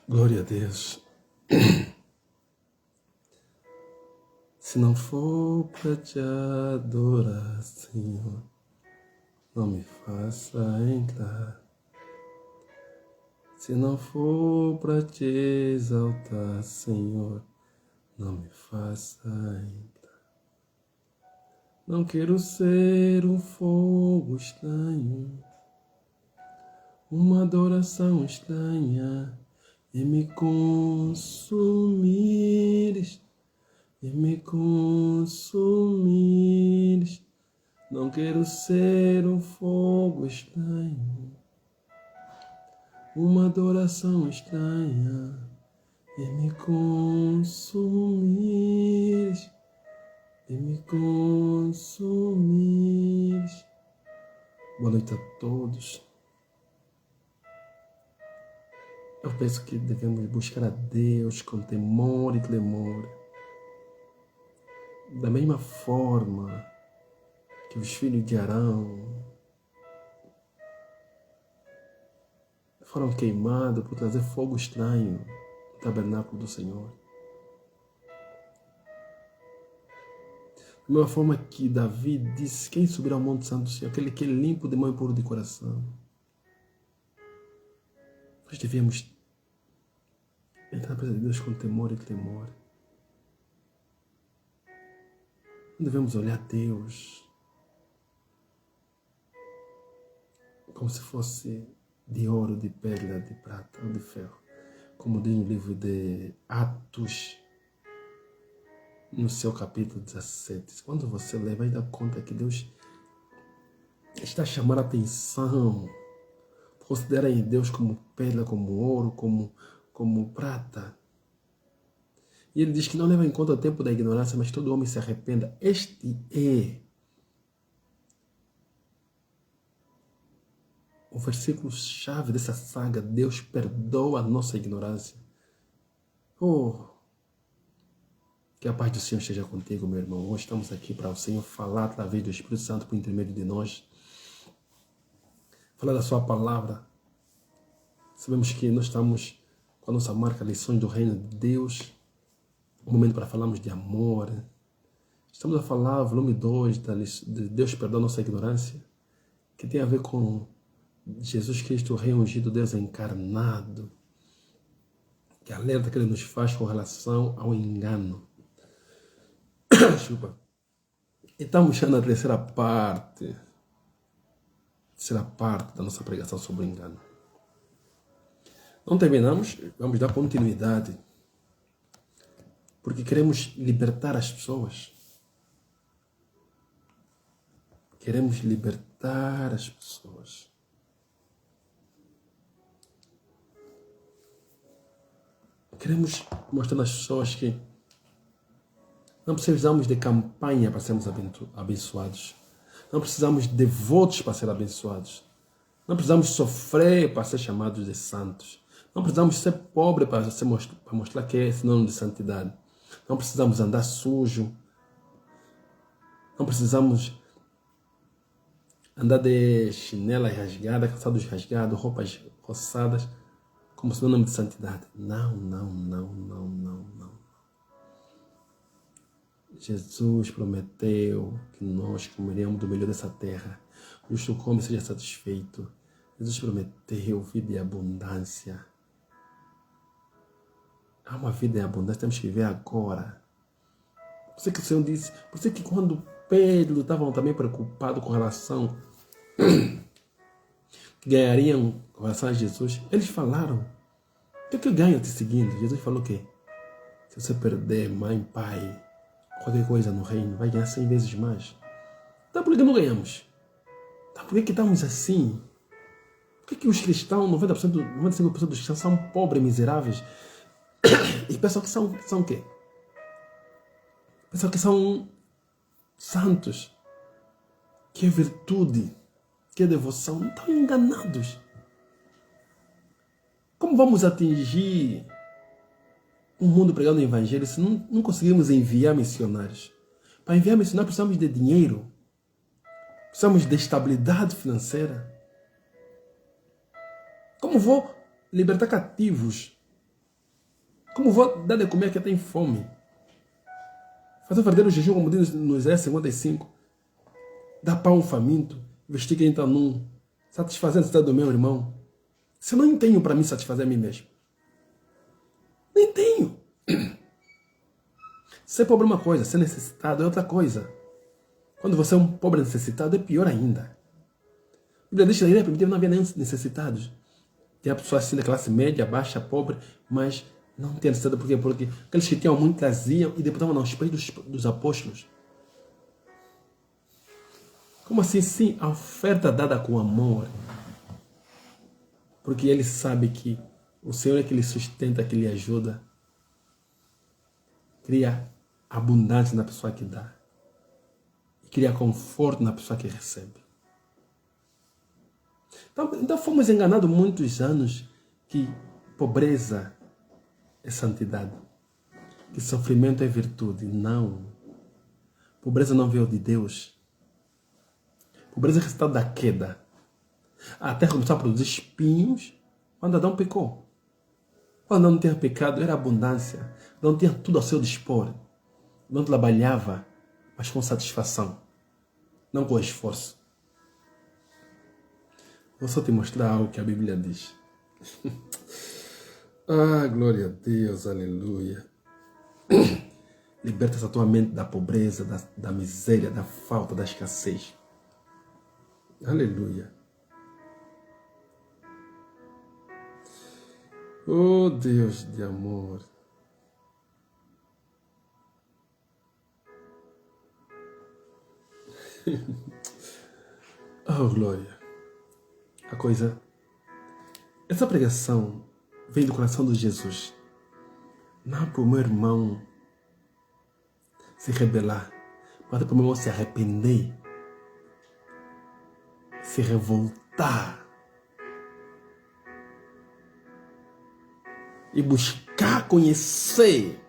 Glória a Deus. Se não for para te adorar, Senhor, não me faça entrar. Se não for para te exaltar, Senhor, não me faça entrar. Não quero ser um fogo estranho, uma adoração estranha, e me consumires, e me consumires. Não quero ser um fogo estranho, uma adoração estranha, e me consumires, e me consumires. Boa noite a todos. Eu penso que devemos buscar a Deus com temor e tremor. Da mesma forma que os filhos de Arão foram queimados por trazer fogo estranho no tabernáculo do Senhor. Da mesma forma que Davi disse: quem subirá ao monte santo do Senhor? Aquele que é limpo de mão e puro de coração. Nós devemos entrar na presença de Deus com temor e tremor. Não devemos olhar a Deus como se fosse de ouro, de pedra, de prata ou de ferro. Como diz no livro de Atos, no seu capítulo 17. Quando você lê, vai dar conta que Deus está chamando a atenção. Considerem Deus como pedra, como ouro, como prata. E ele diz que não leva em conta o tempo da ignorância, mas todo homem se arrependa. Este é o versículo-chave dessa saga. Deus perdoa a nossa ignorância. Que a paz do Senhor esteja contigo, meu irmão. Hoje estamos aqui para o Senhor falar através do Espírito Santo por intermédio de nós. Falar da sua palavra. Sabemos que nós estamos com a nossa marca Lições do Reino de Deus. Um momento para falarmos de amor. Estamos a falar, volume 2, de Deus perdoa a nossa ignorância, que tem a ver com Jesus Cristo, o Rei ungido, Deus encarnado, que alerta que ele nos faz com relação ao engano. Desculpa. E estamos já na terceira parte da nossa pregação sobre o engano. Não terminamos, vamos dar continuidade, porque queremos libertar as pessoas. Queremos libertar as pessoas. Queremos mostrar às pessoas que não precisamos de campanha para sermos abençoados. Não precisamos de votos para ser abençoados. Não precisamos sofrer para ser chamados de santos. Não precisamos ser pobres para mostrar que é sinônimo de santidade. Não precisamos andar sujo. Não precisamos andar de chinelas rasgadas, calçados rasgados, roupas roçadas, como sinônimo de santidade. Não. Jesus prometeu que nós comeríamos do melhor dessa terra. O justo come e seja satisfeito. Jesus prometeu vida e abundância. Há uma vida em abundância, temos que viver agora. Por isso que o Senhor disse, por isso que quando Pedro estava também preocupado com relação que ganhariam com relação a Jesus, eles falaram: o que eu ganho te seguindo? Jesus falou que se você perder mãe, pai, qualquer coisa no reino, vai ganhar 100 vezes mais. Então por que não ganhamos? Então por que estamos assim? Por que os cristãos, 95% dos cristãos são pobres, miseráveis? E pensam que são o quê? Pensam que são santos, que é virtude, que é devoção. Estão enganados. Como vamos atingir um mundo pregando o evangelho se não conseguimos enviar missionários? Para enviar missionários precisamos de dinheiro, precisamos de estabilidade financeira. Como vou libertar cativos Como vou dar de comer a quem tem fome? Fazer um verdadeiro jejum, como diz no Isaías 55. Dar pão ao faminto, vestir quem está nu, satisfazer a necessidade do meu irmão. Se eu não tenho para mim satisfazer a mim mesmo. Nem tenho. Ser pobre é uma coisa, ser necessitado é outra coisa. Quando você é um pobre necessitado, é pior ainda. A Bíblia diz que na igreja primitiva não havia nem necessitados. Tinha pessoas assim da classe média, baixa, pobre, mas não tinha necessidade. Por quê? Porque aqueles que tinham muito traziam e depositavam aos pés dos apóstolos. Como assim? Sim, a oferta dada com amor. Porque ele sabe que o Senhor é que lhe sustenta, que lhe ajuda. Cria abundância na pessoa que dá. E cria conforto na pessoa que recebe. Então fomos enganados muitos anos que pobreza é santidade. Que sofrimento é virtude. Não. Pobreza não veio de Deus. Pobreza é resultado da queda. A terra começou a produzir espinhos quando Adão pecou. Quando Adão não tinha pecado, era abundância. Adão tinha tudo ao seu dispor. Não trabalhava, mas com satisfação. Não com esforço. Vou só te mostrar algo que a Bíblia diz. Ah, glória a Deus, aleluia. Liberta essa tua mente da pobreza, da miséria, da falta, da escassez. Aleluia. Oh, Deus de amor. Oh, glória. A coisa... Essa pregação vem do coração de Jesus. Não para o meu irmão se rebelar, mas para o meu irmão se arrepender, se revoltar e buscar conhecer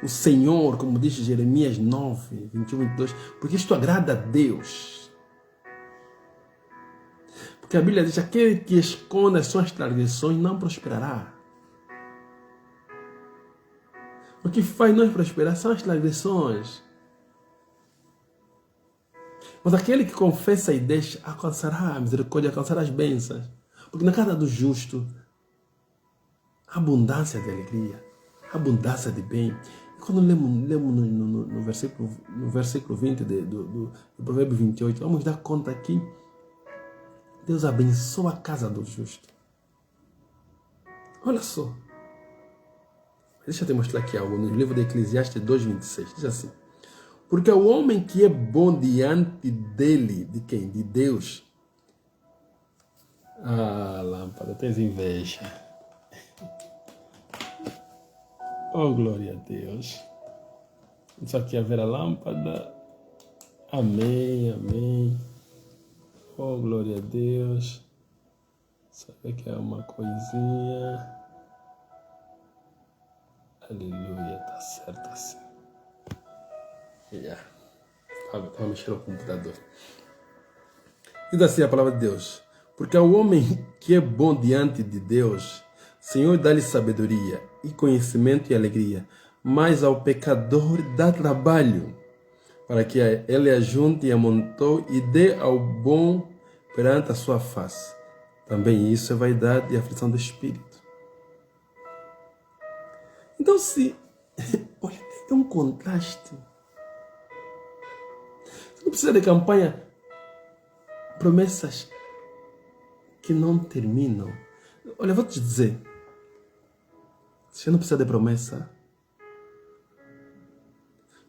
o Senhor, como diz Jeremias 9, 21 e 22, porque isto agrada a Deus. Porque a Bíblia diz: aquele que esconde as suas transgressões não prosperará. O que faz nós prosperar são as transgressões. Mas aquele que confessa e deixa alcançará a misericórdia, alcançará as bênçãos. Porque na casa do justo há abundância de alegria, abundância de bem. E quando lemos no versículo 20 do Provérbio 28, vamos dar conta aqui. Deus abençoa a casa do justo. Olha só. Deixa eu te mostrar aqui algo no livro de Eclesiastes 2:26. Diz assim: porque o homem que é bom diante dele, de quem? De Deus. Ah, lâmpada, tens inveja. Oh, glória a Deus. Isso aqui é ver a lâmpada. Amém, amém. Oh, glória a Deus. Sabe que é uma coisinha. Aleluia, tá certo assim. Estava mexendo no computador. Diz assim a palavra de Deus: porque ao homem que é bom diante de Deus, Senhor dá-lhe sabedoria e conhecimento e alegria, mas ao pecador dá trabalho, para que ele ajunte e amontoe e dê ao bom perante a sua face. Também isso é vaidade e aflição do espírito. Então, olha, tem um contraste. Você não precisa de campanha, promessas que não terminam. Olha, eu vou te dizer, você não precisa de promessa,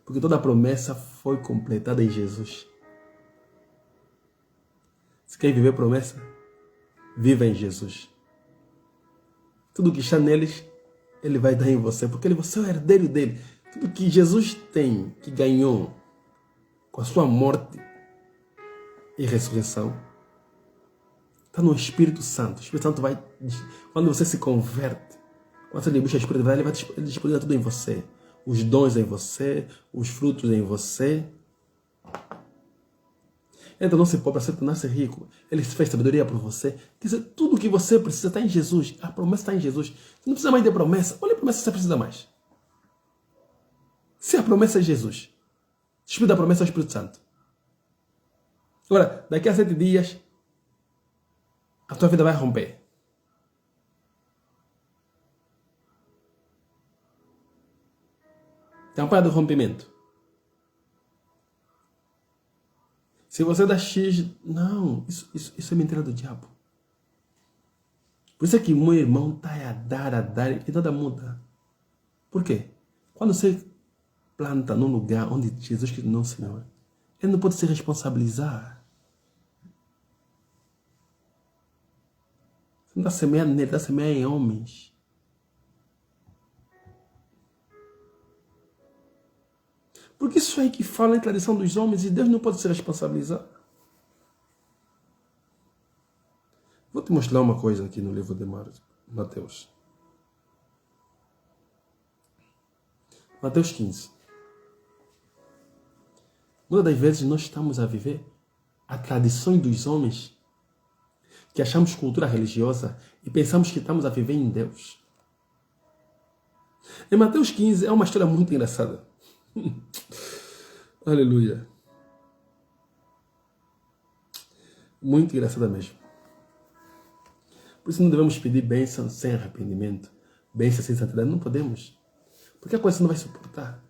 porque toda a promessa foi completada em Jesus. Se quer viver promessa, viva em Jesus. Tudo que está neles, Ele vai dar em você, porque você é o herdeiro dele. Tudo que Jesus tem, que ganhou com a sua morte e ressurreição, está no Espírito Santo. O Espírito Santo vai, quando você se converte, quando você busca a espiritualidade, ele vai disponibilizar tudo em você. Os dons em você, os frutos em você. Então não se pobre para se tornar-se rico. Ele fez sabedoria por você. Quer dizer, tudo que você precisa está em Jesus. A promessa está em Jesus. Você não precisa mais de promessa. Olha a promessa que você precisa mais. Se a promessa é Jesus, o Espírito da promessa é o Espírito Santo. Agora, daqui a 7 dias, a tua vida vai romper. Tem uma parte do rompimento. Se você dá X, não, isso é mentira do diabo. Por isso é que meu irmão está a dar e nada muda. Por quê? Quando você planta num lugar onde Jesus Cristo não é o Senhor, ele não pode se responsabilizar. Você não está semeando nele, está semeando em homens. Porque isso aí que fala em tradição dos homens e Deus não pode se responsabilizar. Vou te mostrar uma coisa aqui no livro de Mateus. Mateus 15. Muitas das vezes nós estamos a viver a tradição dos homens que achamos cultura religiosa e pensamos que estamos a viver em Deus. Em Mateus 15 é uma história muito engraçada. Aleluia. Muito engraçada mesmo. Por isso não devemos pedir bênção sem arrependimento. Bênção sem santidade. Não podemos. Porque a coisa não vai suportar.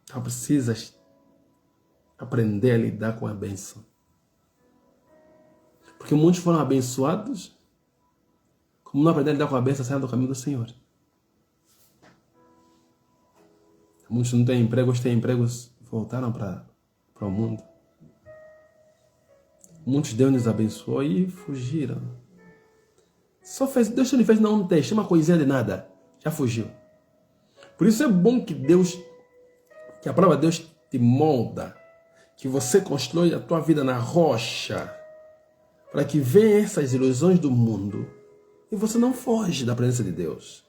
Então precisas aprender a lidar com a bênção. Porque muitos foram abençoados. Como não aprender a lidar com a bênção, saíram do caminho do Senhor. Muitos não têm empregos, têm empregos, voltaram para o mundo. Muitos Deus nos abençoou e fugiram. Deus só lhe fez não um teste, uma coisinha de nada, já fugiu. Por isso é bom que a palavra de Deus te molda, que você constrói a tua vida na rocha, para que venham essas ilusões do mundo e você não foge da presença de Deus.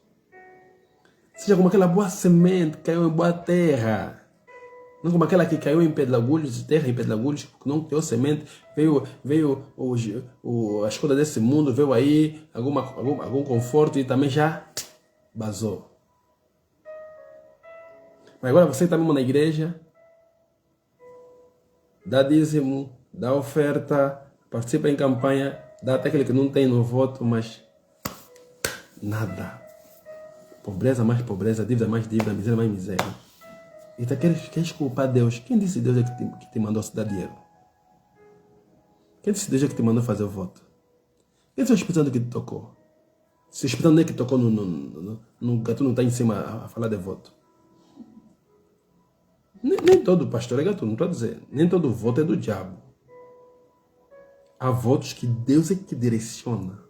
Seja como aquela boa semente que caiu em boa terra. Não como aquela que caiu em pedregulhos, terra em pedregulhos, que não deu semente. Veio a escuta desse mundo, veio aí algum conforto e também já vazou. Mas agora você está mesmo na igreja, dá dízimo, dá oferta, participa em campanha, dá até aquele que não tem no voto, mas nada. Pobreza mais pobreza, dívida mais dívida, miséria mais miséria. E tu queres culpar Deus? Quem disse Deus é que te mandou dar dinheiro? Quem disse Deus é que te mandou fazer o voto? Quem disse o Espírito Santo que te tocou? Se o Espírito Santo não é que tocou no gato não está em cima a falar de voto. Nem todo pastor é gato, não estou a dizer. Nem todo voto é do diabo. Há votos que Deus é que direciona.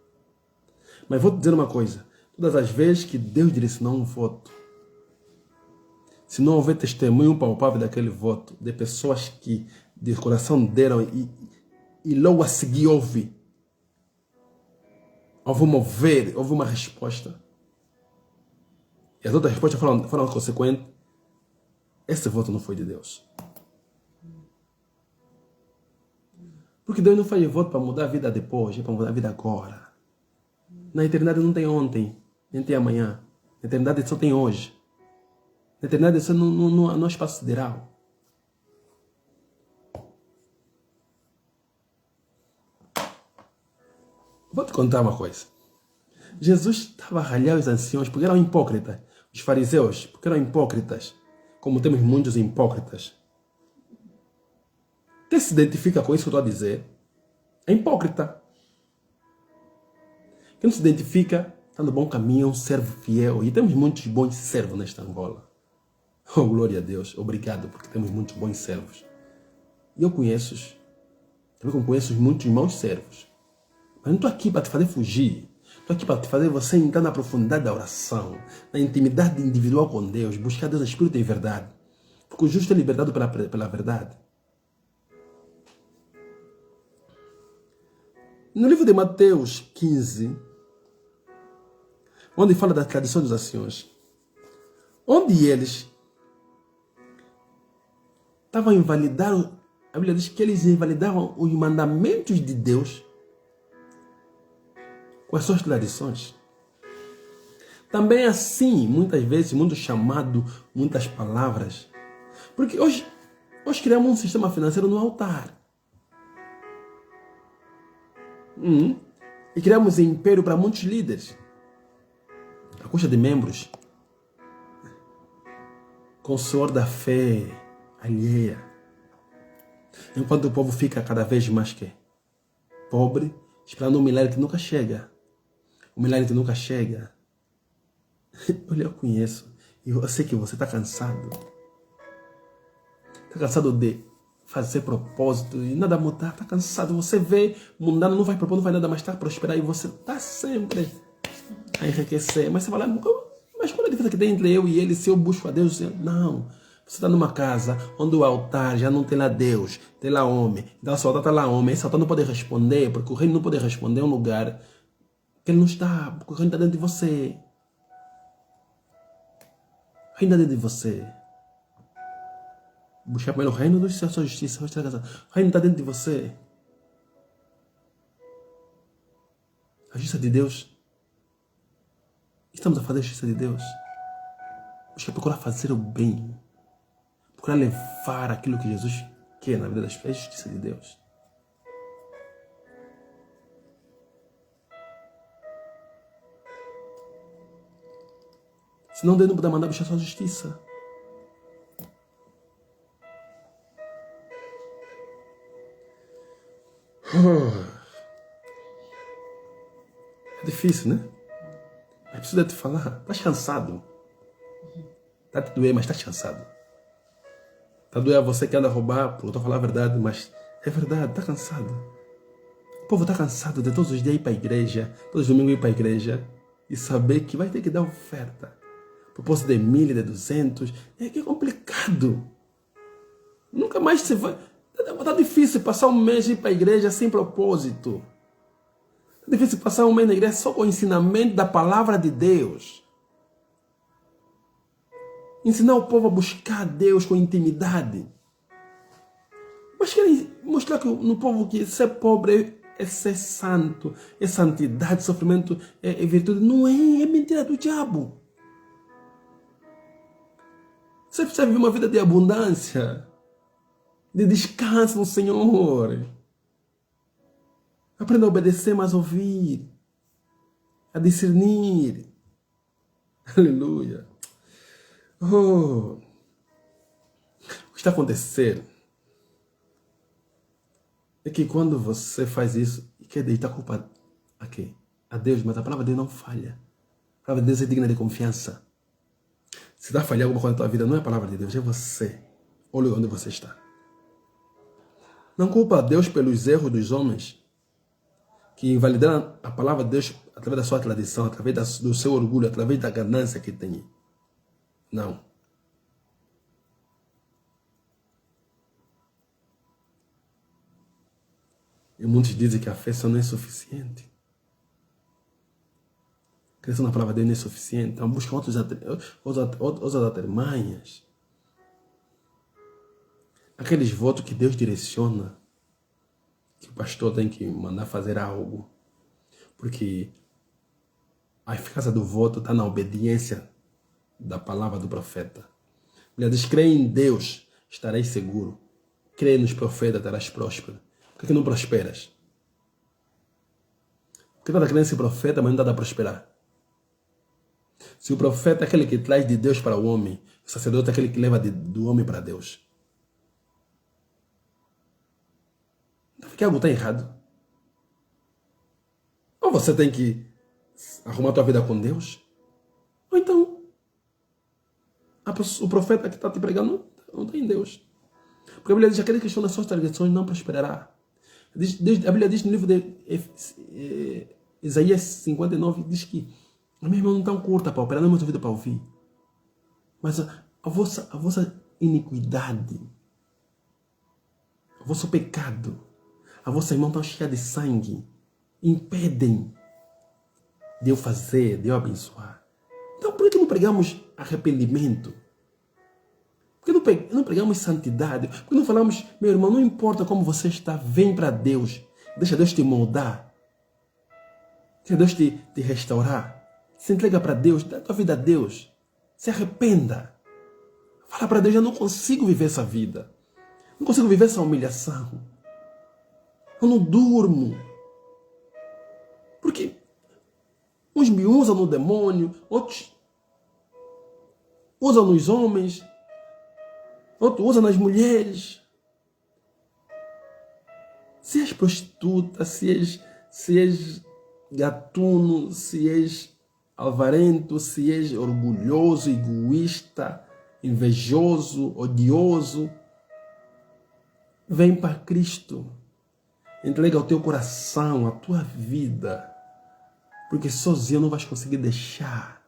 Mas vou te dizer uma coisa. Todas as vezes que Deus direcionou um voto, se não houver testemunho palpável daquele voto, de pessoas que de coração deram e logo a seguir houve um mover, houve uma resposta, e as outras respostas foram consequentes, esse voto não foi de Deus. Porque Deus não faz voto para mudar a vida depois, é para mudar a vida agora. Na eternidade não tem ontem, nem tem amanhã. Na eternidade só tem hoje. Na eternidade só não é espaço sideral. Vou te contar uma coisa. Jesus estava a ralhar os anciãos porque eram hipócritas. Os fariseus, porque eram hipócritas. Como temos muitos hipócritas. Quem se identifica com isso que eu estou a dizer é hipócrita. Quem não se identifica está no bom caminho, é um servo fiel. E temos muitos bons servos nesta Angola. Oh, glória a Deus. Obrigado, porque temos muitos bons servos. E eu conheço, também conheço muitos maus servos. Mas não estou aqui para te fazer fugir. Estou aqui para te fazer você entrar na profundidade da oração, na intimidade individual com Deus, buscar Deus em espírito e verdade. Porque o justo é libertado pela verdade. No livro de Mateus 15, onde fala da tradição dos anciões, onde eles estavam a invalidar, a Bíblia diz que eles invalidavam os mandamentos de Deus com as suas tradições. Também assim, muitas vezes, muito chamado, muitas palavras. Porque hoje criamos um sistema financeiro no altar. E criamos império para muitos líderes. A custa de membros. Com o suor da fé alheia. Enquanto o povo fica cada vez mais pobre, esperando um milagre que nunca chega. O milagre que nunca chega. Eu conheço. E eu sei que você está cansado. Está cansado de fazer propósito e nada mudar. Está cansado. Você vê mundano, não vai propor, não vai nada mais, está a prosperar. E você está sempre a enriquecer. Mas você fala, mas qual é a diferença que tem entre eu e ele se eu busco a Deus? Não. Você está numa casa onde o altar já não tem lá Deus, tem lá homem. Então o altar está lá homem. Esse altar não pode responder, porque o reino não pode responder a um lugar que ele não está, porque o reino está dentro de você. O reino está dentro de você. Buscar primeiro o reino dos céus, sua justiça, o reino está dentro de você. A justiça de Deus. Estamos a fazer a justiça de Deus. Buscar procurar fazer o bem. Procurar levar aquilo que Jesus quer na vida das pessoas, a justiça de Deus. Senão Deus não pode mandar buscar sua justiça. É difícil, né? É preciso te falar. Estás cansado. Está te doer, mas estás cansado. Está doer a você que anda a roubar, porque eu estou a falar a verdade, mas é verdade, está cansado. O povo está cansado de todos os dias ir para a igreja, todos os domingos ir para a igreja e saber que vai ter que dar oferta. Propósito de 1.000, de 200, é que é complicado. Nunca mais você vai... Está difícil passar um mês e ir para a igreja sem propósito. Está difícil passar um mês na igreja só com o ensinamento da palavra de Deus. Ensinar o povo a buscar Deus com intimidade. Mas querem mostrar que no povo que ser pobre é ser santo, é santidade, sofrimento é virtude. Não é, é mentira do diabo. Você precisa viver uma vida de abundância, de descanso no Senhor. Aprenda a obedecer, mas a ouvir, a discernir. Aleluia. Oh. O que está acontecendo é que quando você faz isso e quer deitar a culpa a quem? A Deus, mas a palavra de Deus não falha. A palavra de Deus é digna de confiança. Se está falhando alguma coisa na tua vida, não é a palavra de Deus, é você. Olha onde você está. Não culpa a Deus pelos erros dos homens que invalidaram a palavra de Deus através da sua tradição, através do seu orgulho, através da ganância que tem. Não. E muitos dizem que a fé só não é suficiente. Crescer na palavra de Deus não é suficiente. Então buscam outras artimanhas. Aqueles votos que Deus direciona, que o pastor tem que mandar fazer algo. Porque a eficácia do voto está na obediência da palavra do profeta. Ele diz, crê em Deus, estareis seguro. Crê nos profetas, estarás próspero. Por que não prosperas? Porque está crendo nesse profeta, mas não dá a prosperar. Se o profeta é aquele que traz de Deus para o homem, o sacerdote é aquele que leva do homem para Deus. Então, que algo está errado. Ou você tem que arrumar a tua vida com Deus, ou então o profeta que está te pregando não está em Deus. Porque a Bíblia diz que aquele que está nas suas transgressões não prosperará. A Bíblia diz no livro de Isaías 59, diz que a minha mão não é tão curta para operar, não é muito ouvido para ouvir. Mas a vossa iniquidade, o vosso pecado, a vossa mão tão cheia de sangue, impedem de eu fazer, de eu abençoar. Então por que não pregamos arrependimento? Por que não não pregamos santidade. Porque não falamos, meu irmão, não importa como você está, vem para Deus. Deixa Deus te moldar. Deixa Deus te restaurar. Se entrega para Deus, dá a tua vida a Deus. Se arrependa. Fala para Deus, eu não consigo viver essa vida. Não consigo viver essa humilhação. Eu não durmo. Porque uns me usam no demônio, outros usam nos homens, outros usam nas mulheres. Se és prostituta, se és gatuno, se és avarento, se és orgulhoso, egoísta, invejoso, odioso, vem para Cristo. Entrega o teu coração, a tua vida, porque sozinho não vais conseguir deixar.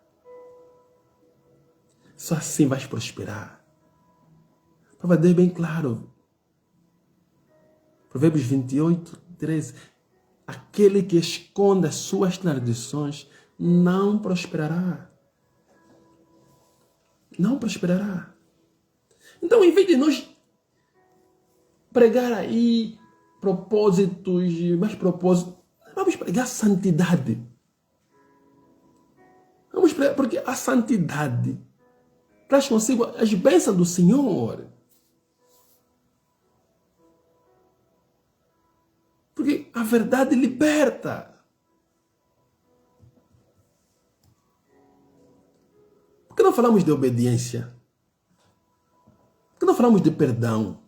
Só assim vais prosperar. A palavra de Deus é bem claro. Provérbios 28, 13. Aquele que esconde as suas transgressões não prosperará. Não prosperará. Então, em vez de nós pregar aí propósitos, mais propósitos, vamos pregar santidade. Vamos pregar, porque a santidade traz consigo as bênçãos do Senhor. Porque a verdade liberta. Por que não falamos de obediência? Por que não falamos de perdão?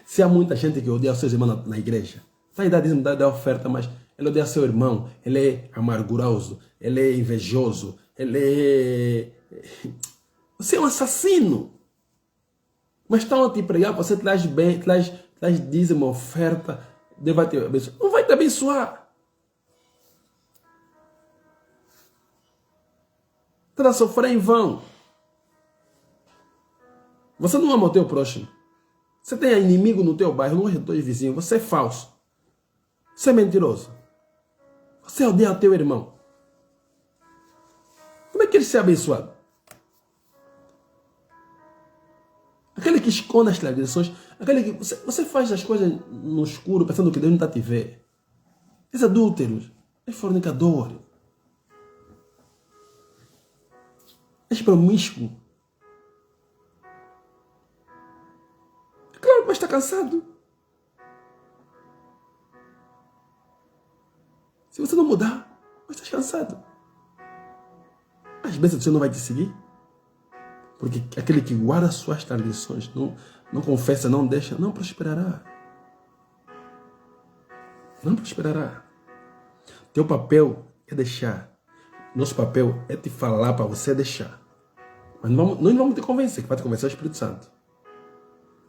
Se há muita gente que odeia seus irmãos na igreja, está aí dá oferta, mas ele odeia seu irmão, ele é amarguroso, ele é invejoso, ele é... Você é um assassino. Mas estão a te pregar, você traz bem, traz dízimo, oferta, Deus vai te abençoar. Não vai te abençoar. Está a sofrer em vão. Você não ama o teu próximo. Você tem inimigo no teu bairro, não é teu vizinho. Você é falso. Você é mentiroso. Você odeia o teu irmão. Como é que ele se é abençoado? Aquele que esconde as transgressões, aquele que você faz as coisas no escuro pensando que Deus não está a te ver. És adúlteros, és fornicador, és promíscuo. Claro que vai estar cansado. Se você não mudar, vai estar cansado. As bênçãos do Senhor não vai te seguir. Porque aquele que guarda suas tradições, não confessa, não deixa, não prosperará. Não prosperará. Teu papel é deixar. Nosso papel é te falar para você deixar. Mas nós não vamos te convencer, que vai te convencer é o Espírito Santo.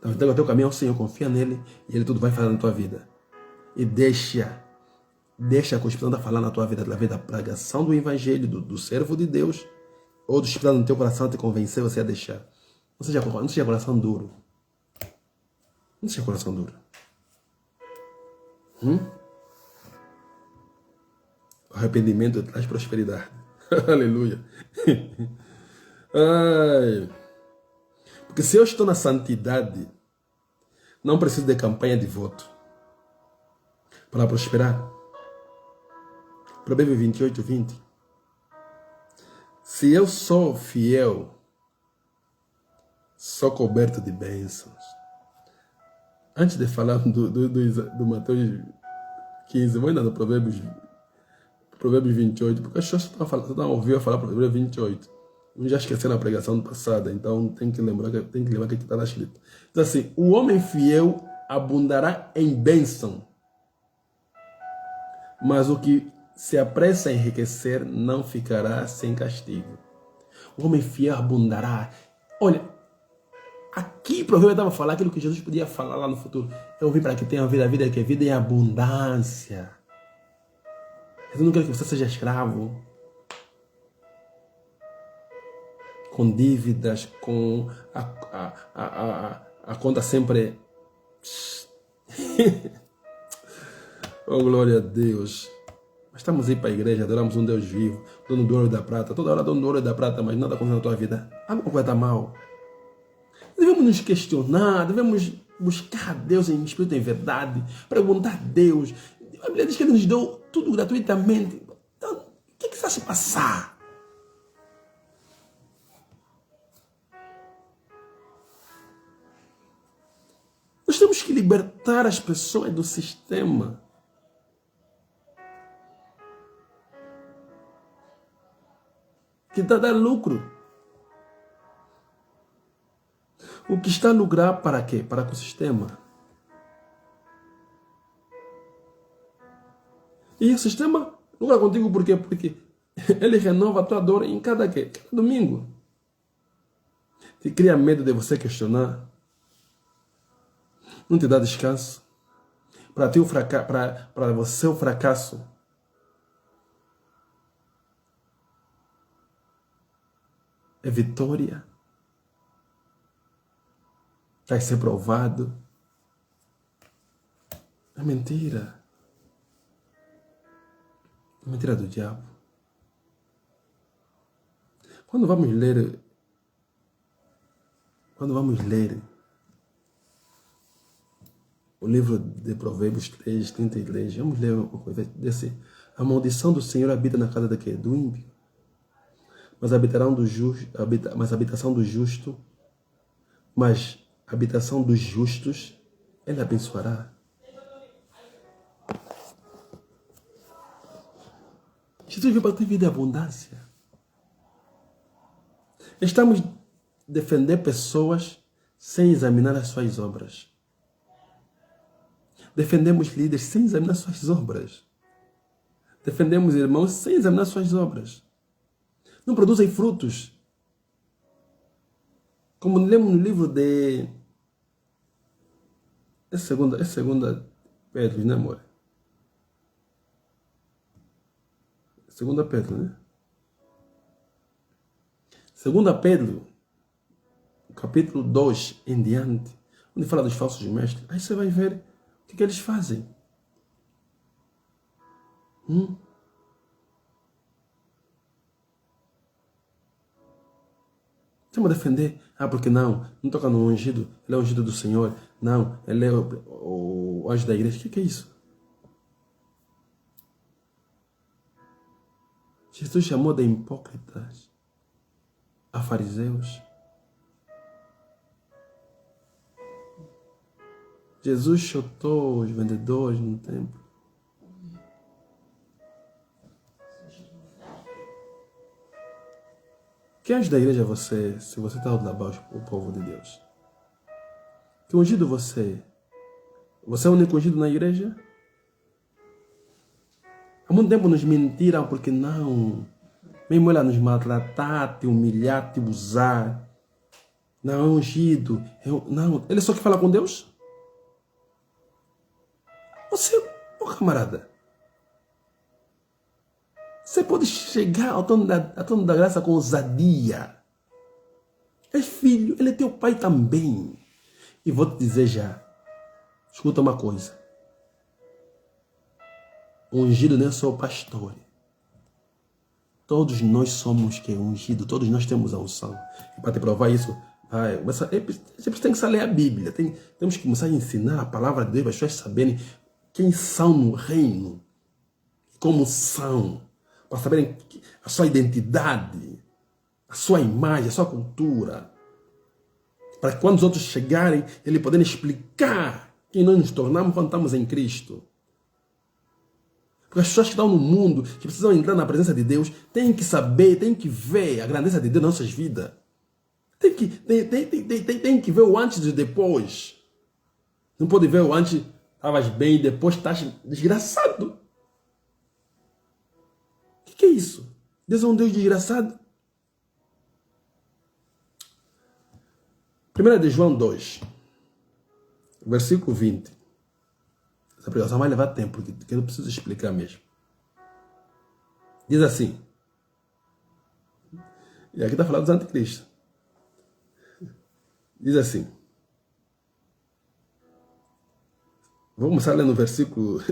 Então, entrega o teu caminho ao Senhor, confia nele e ele tudo vai fazer na tua vida. E deixa que o Espírito Santo falar na tua vida através da pregação do Evangelho, do servo de Deus, ou do Espírito no teu coração te convencer você a deixar. Não seja coração duro. Não seja coração duro. O arrependimento traz prosperidade. Aleluia. Ai. Porque se eu estou na santidade, não preciso de campanha de voto para prosperar. Provérbios 28, 20. Se eu sou fiel, sou coberto de bênçãos. Antes de falar do Mateus 15, vou ainda no Provérbios 28, porque as pessoas estão a ouvir eu falar Provérbios 28. Eu já esqueci na pregação passada, então tem que lembrar que está lá escrito. Então assim, o homem fiel abundará em bênção, mas o que se apressa a enriquecer não ficará sem castigo. O homem fiel abundará. Olha, aqui provavelmente estava falando aquilo que Jesus podia falar lá no futuro. Eu vim para que tenha vida que é vida em abundância. Eu não quero que você seja escravo, com dívidas, com a conta sempre... Oh, glória a Deus. Mas estamos aí para a igreja, adoramos um Deus vivo, dono do ouro e da prata. Toda hora dono do ouro e da prata, mas nada acontece na tua vida. Alguma coisa está mal. Devemos nos questionar, devemos buscar a Deus em espírito e em verdade, perguntar a Deus. A Bíblia diz que Ele nos deu tudo gratuitamente. Então, o que está se passar? Nós temos que libertar as pessoas do sistema. Que está a dar lucro. O que está a lucrar para quê? Para o sistema. E o sistema lucra contigo por quê? Porque ele renova a tua dor em cada quê? Cada domingo. Te cria medo de você questionar. Não te dá descanso. Para você o fracasso é vitória. Vai ser provado. É mentira. É mentira do diabo. Quando vamos ler o livro de Provérbios 3, 33, vamos ler uma coisa desse. A maldição do Senhor habita na casa daquele? Do ímpio. Mas a habitação dos justos, Ele abençoará. Jesus veio para ter vida e abundância. Estamos defendendo pessoas sem examinar as suas obras. Defendemos líderes sem examinar suas obras. Defendemos irmãos sem examinar suas obras. Não produzem frutos. Como lemos no livro de... É segunda Pedro, né, amor? Segunda Pedro, né? Segunda Pedro, capítulo 2 em diante, onde fala dos falsos mestres, aí você vai ver o que eles fazem. Estamos a defender. Porque não toca no ungido, ele é o ungido do Senhor. Não, ele é o anjo da igreja. O que é isso? Jesus chamou de hipócritas a fariseus. Jesus chutou os vendedores no templo. Que anjo da igreja é você, se você está lá abaixo o povo de Deus? Que ungido você? Você é o único ungido na igreja? Há muito tempo nos mentiram porque não. Mesmo ela nos maltratar, te humilhar, te usar. Não, é ungido. Não, ele só que fala com Deus? Você, camarada. Você pode chegar ao trono da graça com ousadia. É filho, ele é teu pai também. E vou te dizer já, escuta uma coisa. O ungido não é só o pastor. Todos nós somos ungido, todos nós temos a unção. E para te provar isso, você tem que ler a Bíblia. Temos que começar a ensinar a palavra de Deus para as pessoas saberem quem são no reino, como são. Para saberem a sua identidade, a sua imagem, a sua cultura. Para que quando os outros chegarem, eles poderem explicar quem nós nos tornamos quando estamos em Cristo. Porque as pessoas que estão no mundo, que precisam entrar na presença de Deus, têm que saber, têm que ver a grandeza de Deus nas nossas vidas. Tem que ver o antes e o depois. Não pode ver o antes, estavas bem, e depois estás desgraçado. O que é isso? Deus é um Deus desgraçado? 1 de João 2, versículo 20. Essa pregação vai levar tempo, porque eu não preciso explicar mesmo. Diz assim. E aqui está falando dos anticristos. Diz assim. Vou começar lendo no versículo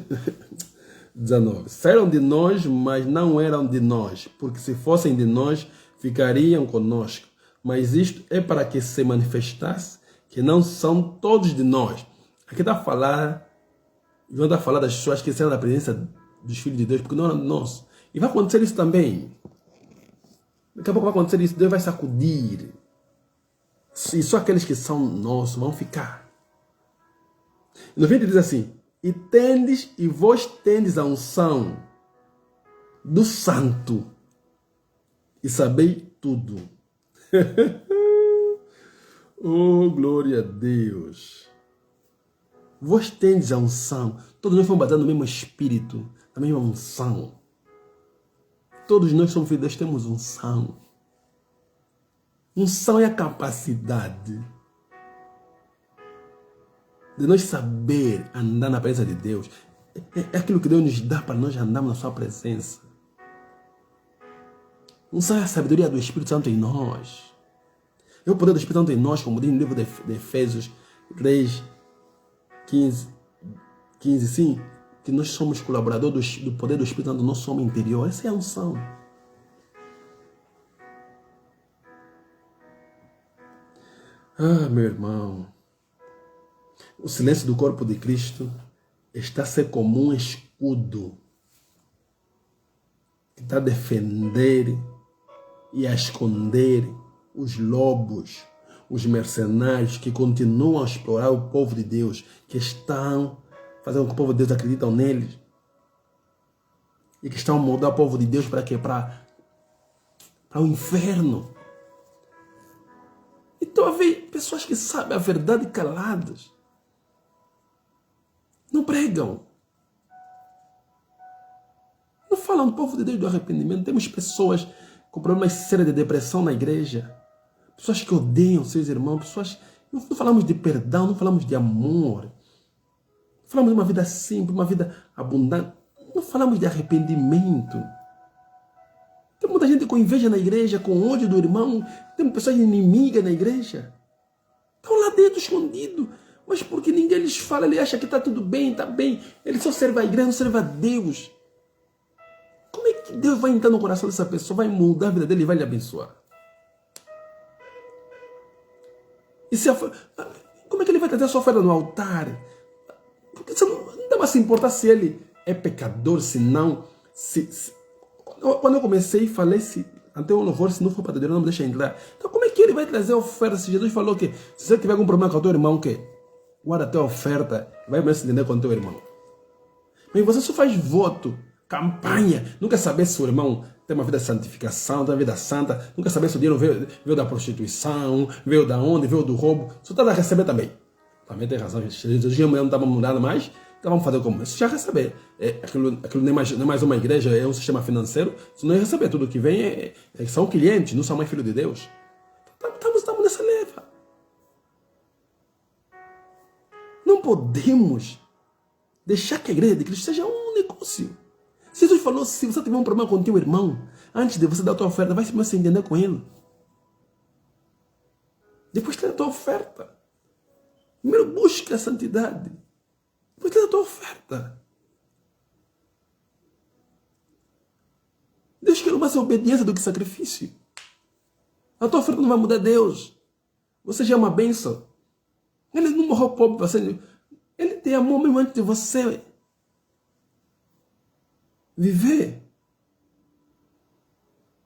19. Saíram de nós, mas não eram de nós, porque se fossem de nós, ficariam conosco. Mas isto é para que se manifestasse que não são todos de nós. Aqui está a falar, João está a falar das pessoas que saíram da presença dos filhos de Deus, porque não eram de nós. E vai acontecer isso também. Daqui a pouco vai acontecer isso, Deus vai sacudir. E só aqueles que são nossos vão ficar. No 20 diz assim, e vós tendes a unção do santo, e sabei tudo. Oh, glória a Deus. Vós tendes a unção. Todos nós fomos batizados no mesmo espírito, na mesma unção. Todos nós somos filhos de Deus, temos unção. Unção é a capacidade de nós saber andar na presença de Deus. É aquilo que Deus nos dá para nós andarmos na sua presença. Unção é a sabedoria do Espírito Santo em nós. É o poder do Espírito Santo em nós, como diz no livro de Efésios 3, 15, sim, que nós somos colaboradores do poder do Espírito Santo no nosso homem interior. Essa é a unção. Ah, meu irmão, o silêncio do corpo de Cristo está a ser como um escudo que está a defender e a esconder os lobos, os mercenários que continuam a explorar o povo de Deus, que estão fazendo com que o povo de Deus acreditam neles e que estão a moldar o povo de Deus para quê? Para o inferno. Então havia pessoas que sabem a verdade caladas. Não pregam. Não falam do povo de Deus do arrependimento. Temos pessoas com problemas sérios de depressão na igreja. Pessoas que odeiam seus irmãos. Pessoas... Não falamos de perdão, não falamos de amor. Falamos de uma vida simples, uma vida abundante. Não falamos de arrependimento. Tem muita gente com inveja na igreja, com ódio do irmão. Tem pessoas inimigas na igreja. Estão lá dentro, escondidos. Mas porque ninguém lhes fala, ele acha que está tudo bem, está bem. Ele só serve a igreja, não serve a Deus. Como é que Deus vai entrar no coração dessa pessoa, vai mudar a vida dele e vai lhe abençoar? E como é que ele vai trazer a sua oferta no altar? Porque você não dá para se importar se ele é pecador, se não. Quando eu comecei, falei, até o louvor, se não for para Deus, não me deixa entrar. Então como é que ele vai trazer a oferta? Se Jesus falou que se você tiver algum problema com o teu irmão, o quê? Guarda a tua oferta, vai mais se entender com o teu irmão. Mas você só faz voto, campanha, nunca saber se o irmão tem uma vida de santificação, tem uma vida santa, nunca saber se o dinheiro veio da prostituição, veio da onde, veio do roubo, só está a receber também. Também tem razão, Jesus não estava mudando mais, então vamos fazer como? Isso já receber. Aquilo não é mais uma igreja, é um sistema financeiro, se não é receber tudo que vem, são clientes, não são mais filhos de Deus. Estamos nessa leva. Não podemos deixar que a igreja de Cristo seja um negócio. Jesus falou, se você tiver um problema com o teu irmão, antes de você dar a tua oferta, vai se entender com ele. Depois tem a tua oferta. Primeiro busque a santidade. Depois tem a tua oferta. Deus quer mais obediência do que sacrifício. A tua oferta não vai mudar Deus. Você já é uma bênção. Ele não morreu pobre para você. Ele te amou mesmo antes de você viver.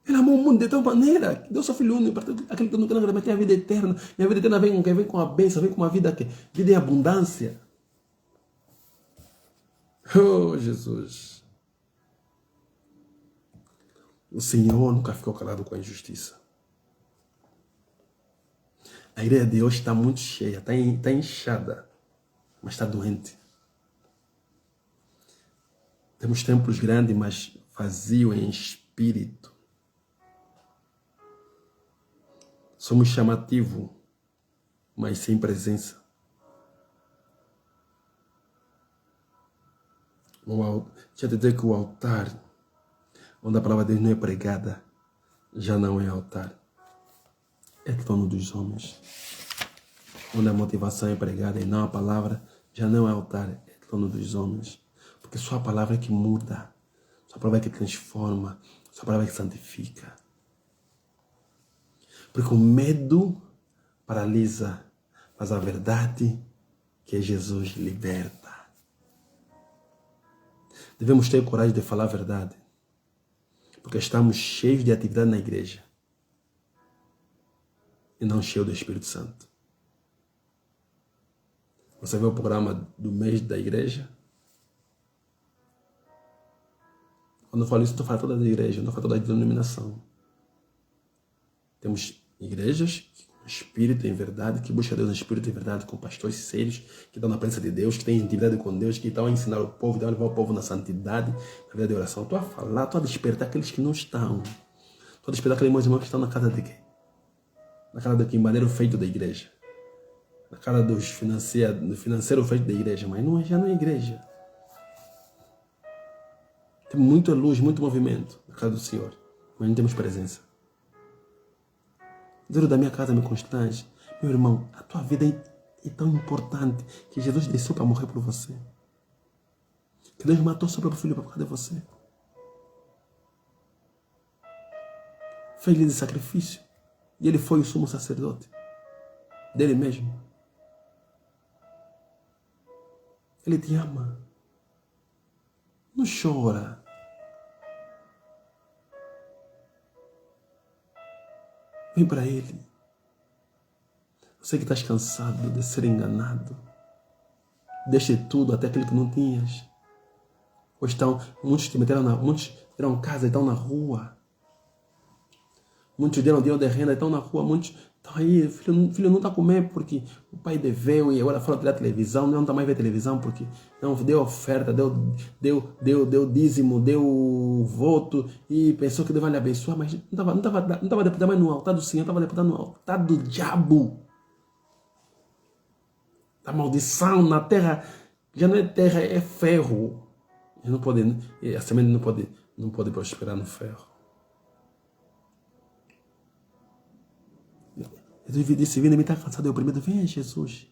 Ele amou o mundo de tal maneira que deu seu filho único para aquele que não quer ter a vida eterna. E a vida eterna vem com a bênção, vem com uma vida em abundância. Oh, Jesus. O Senhor nunca ficou calado com a injustiça. A igreja de hoje está muito cheia, está inchada, mas está doente. Temos templos grandes, mas vazios em espírito. Somos chamativos, mas sem presença. Deixa eu te dizer que o altar, onde a palavra de Deus não é pregada, já não é altar. É trono dos homens. Onde a motivação é pregada e não a palavra, já não é altar, é trono dos homens. Porque só a palavra é que muda, só a palavra é que transforma, só a palavra é que santifica. Porque o medo paralisa, mas a verdade que é Jesus liberta. Devemos ter coragem de falar a verdade, porque estamos cheios de atividade na igreja e não cheios do Espírito Santo. Você vê o programa do mês da igreja? Quando eu falo isso, eu estou falando toda a igreja, não estou falando toda a denominação. Temos igrejas com espírito em verdade, que buscam Deus em espírito em verdade, com pastores sérios, que estão na presença de Deus, que têm intimidade com Deus, que estão a ensinar o povo, estão a levar o povo na santidade, na vida de oração. Estou a falar, estou a despertar aqueles que não estão. Estou a despertar aqueles meus irmãos que estão na casa de quem? Na casa do quimbadeiro feito da igreja. Na casa do financeiro feito da igreja, mas não, já não é igreja. Tem muita luz, muito movimento na casa do Senhor, mas não temos presença. Deus da minha casa me constrange. Meu irmão, a tua vida é tão importante que Jesus desceu para morrer por você. Que Deus matou seu próprio filho para causa de você. Fez-lhe de sacrifício. E ele foi o sumo sacerdote dele mesmo. Ele te ama. Não chora. Vem para Ele. Eu sei que estás cansado de ser enganado. Deixe tudo, até aquilo que não tinhas. Hoje muitos te meteram muitos deram casa e estão na rua. Muitos deram dinheiro de renda e estão na rua. Muitos estão aí, filho não está a comer porque o pai deveu e agora foram tirar televisão, não está mais ver televisão porque não deu oferta, deu dízimo, deu voto e pensou que Deus vai lhe abençoar, mas não estava deputado mais no altar do Senhor, estava deputado no altar do diabo. A maldição na terra já não é terra, é ferro. A semente não pode prosperar no ferro. Jesus disse, vindo me está cansado e oprimido, venha Jesus.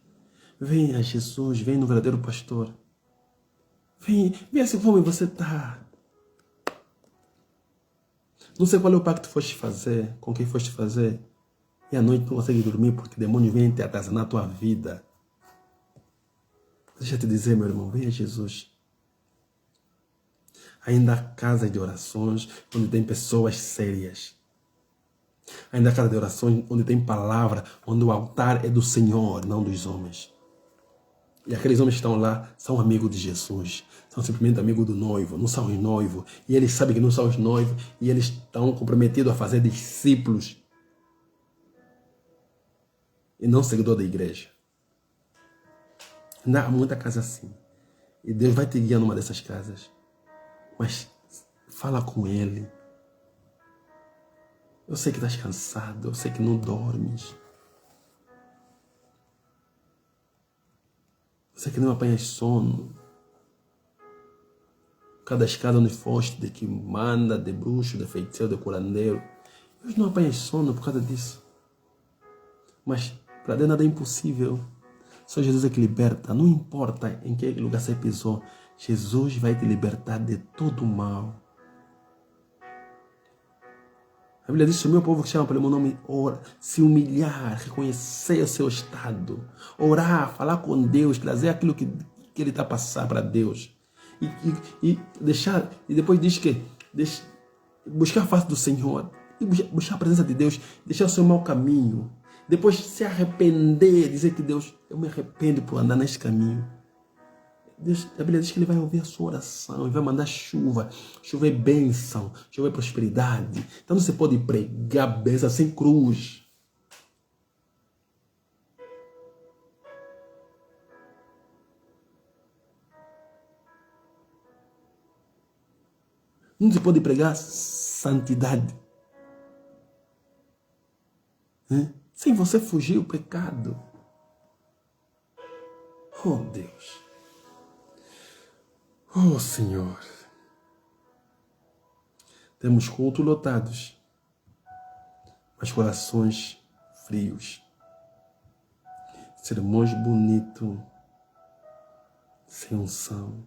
Venha Jesus, vem no verdadeiro pastor. Venha se como você está. Não sei qual é o pacto que foste fazer, com quem foste fazer. E à noite não consegue dormir porque o demônio vem te atazanar a tua vida. Deixa eu te dizer, meu irmão, venha Jesus. Ainda há casas de orações onde tem pessoas sérias. Ainda há casa de orações onde tem palavra, onde o altar é do Senhor, não dos homens. E aqueles homens que estão lá são amigos de Jesus. São simplesmente amigos do noivo, não são os noivos. E eles sabem que não são os noivos. E eles estão comprometidos a fazer discípulos. E não seguidor da igreja. Ainda há muita casa assim. E Deus vai te guiar numa dessas casas. Mas fala com Ele. Eu sei que estás cansado, eu sei que não dormes. Eu sei que não apanhas sono. Cada escada onde foste, de que manda, de bruxo, de feiticeiro, de curandeiro. Eu não apanhas sono por causa disso. Mas para Deus nada é impossível. Só Jesus é que liberta. Não importa em que lugar você pisou. Jesus vai te libertar de todo o mal. A Bíblia diz que o meu povo que chama pelo meu nome, ora, se humilhar, reconhecer o seu estado, orar, falar com Deus, trazer aquilo que ele está a passar para Deus. E deixar, e depois diz que buscar a face do Senhor, e buscar a presença de Deus, deixar o seu mau caminho. Depois se arrepender, dizer que Deus, eu me arrependo por andar neste caminho. Deus, a Bíblia diz que Ele vai ouvir a sua oração, Ele vai mandar chuva. Chuva é bênção, chuva é prosperidade. Então não se pode pregar bênção sem cruz. Não se pode pregar santidade sem você fugir o pecado. Oh Deus. Oh Senhor. Temos cultos lotados, mas corações frios. Sermões bonitos, sem unção.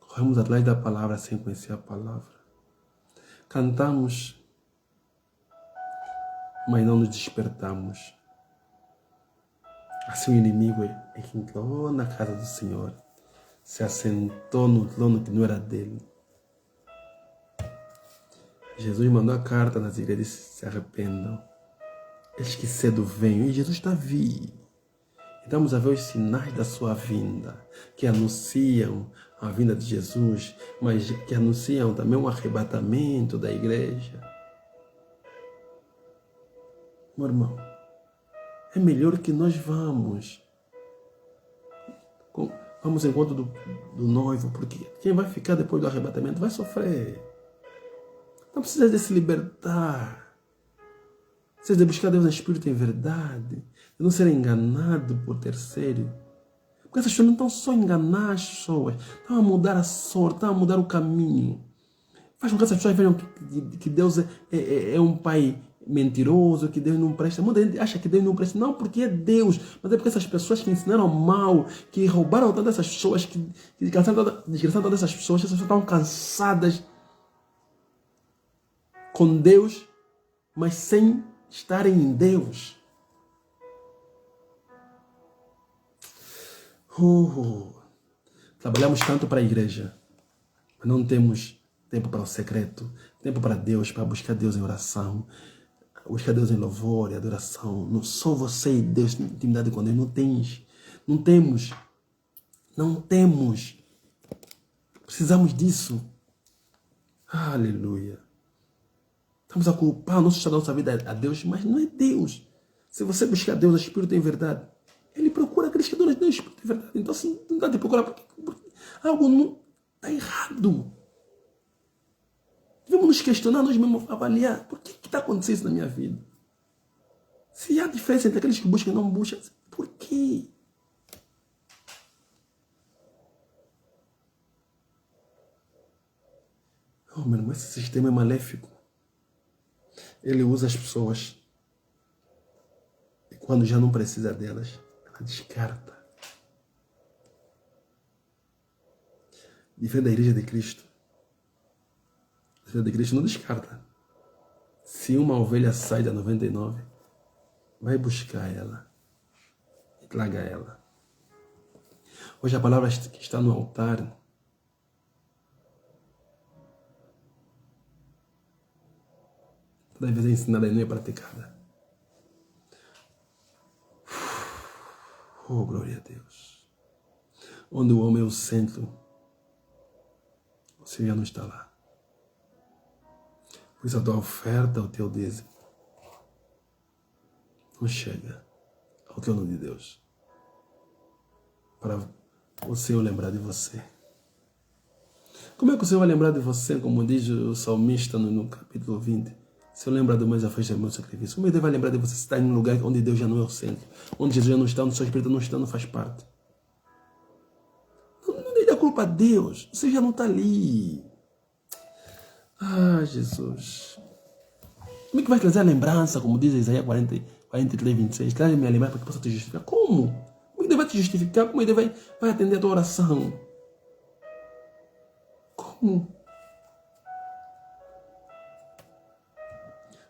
Corremos atrás da palavra sem conhecer a palavra. Cantamos mas não nos despertamos. Assim o inimigo é que entrou na casa do Senhor, se assentou no trono que não era dele. Jesus mandou a carta nas igrejas: se arrependam. Eles que cedo venham. E Jesus está vivo. Estamos a ver os sinais da sua vinda, que anunciam a vinda de Jesus, mas que anunciam também um arrebatamento da igreja. Meu irmão, é melhor que nós vamos ao encontro do noivo, porque quem vai ficar depois do arrebatamento vai sofrer. Não precisa de se libertar. Precisa de buscar Deus em espírito e em verdade. De não ser enganado por terceiro. Porque essas pessoas não estão só a enganar as pessoas. Estão a mudar a sorte, estão a mudar o caminho. Faz com que essas pessoas vejam que Deus é um pai mentiroso, que Deus não presta. Muita gente acha que Deus não presta. Não, porque é Deus. Mas é porque essas pessoas que ensinaram mal, que roubaram todas essas pessoas, que desgraçaram todas essas pessoas estão cansadas com Deus, mas sem estarem em Deus. Trabalhamos tanto para a igreja, mas não temos tempo para o secreto, tempo para Deus, para buscar Deus em oração, buscar Deus em louvor e adoração. Não só você e Deus, intimidade com Deus, não temos. Precisamos disso. Aleluia. Estamos a culpar o nosso estado da nossa vida a Deus, mas não é Deus. Se você buscar Deus, o Espírito em verdade, Ele procura aqueles que adoram Deus, Espírito em verdade. Então, assim, não dá de procurar porque algo não está errado. Devemos nos questionar, nós mesmos avaliar por que está acontecendo isso na minha vida. Se há diferença entre aqueles que buscam e não buscam, por quê? Oh, meu irmão, esse sistema é maléfico. Ele usa as pessoas e quando já não precisa delas, ela descarta. Diferente da igreja de Cristo. A igreja de Cristo não descarta. Se uma ovelha sai da 99, vai buscar ela e traga ela. Hoje a palavra que está no altar toda vez é ensinada e não é praticada. Oh, glória a Deus. Onde o homem é o centro, você já não está lá. Pois a tua oferta, o teu dízimo, não chega ao trono de Deus. Para o Senhor lembrar de você. Como é que o Senhor vai lembrar de você, como diz o salmista no capítulo 20? Se eu lembrar do mais afasta do meu sacrifício, como Deus vai lembrar de você se está em um lugar onde Deus já não é o centro, onde Jesus já não está, onde o seu Espírito não está, não faz parte? Não dê a culpa a Deus, você já não está ali. Ah, Jesus. Como é que vai trazer a lembrança, como diz Isaías 43, 26? Traz a minha lembrança para que possa te justificar. Como? Como é que Deus vai te justificar? Como é que Deus vai atender a tua oração? Como?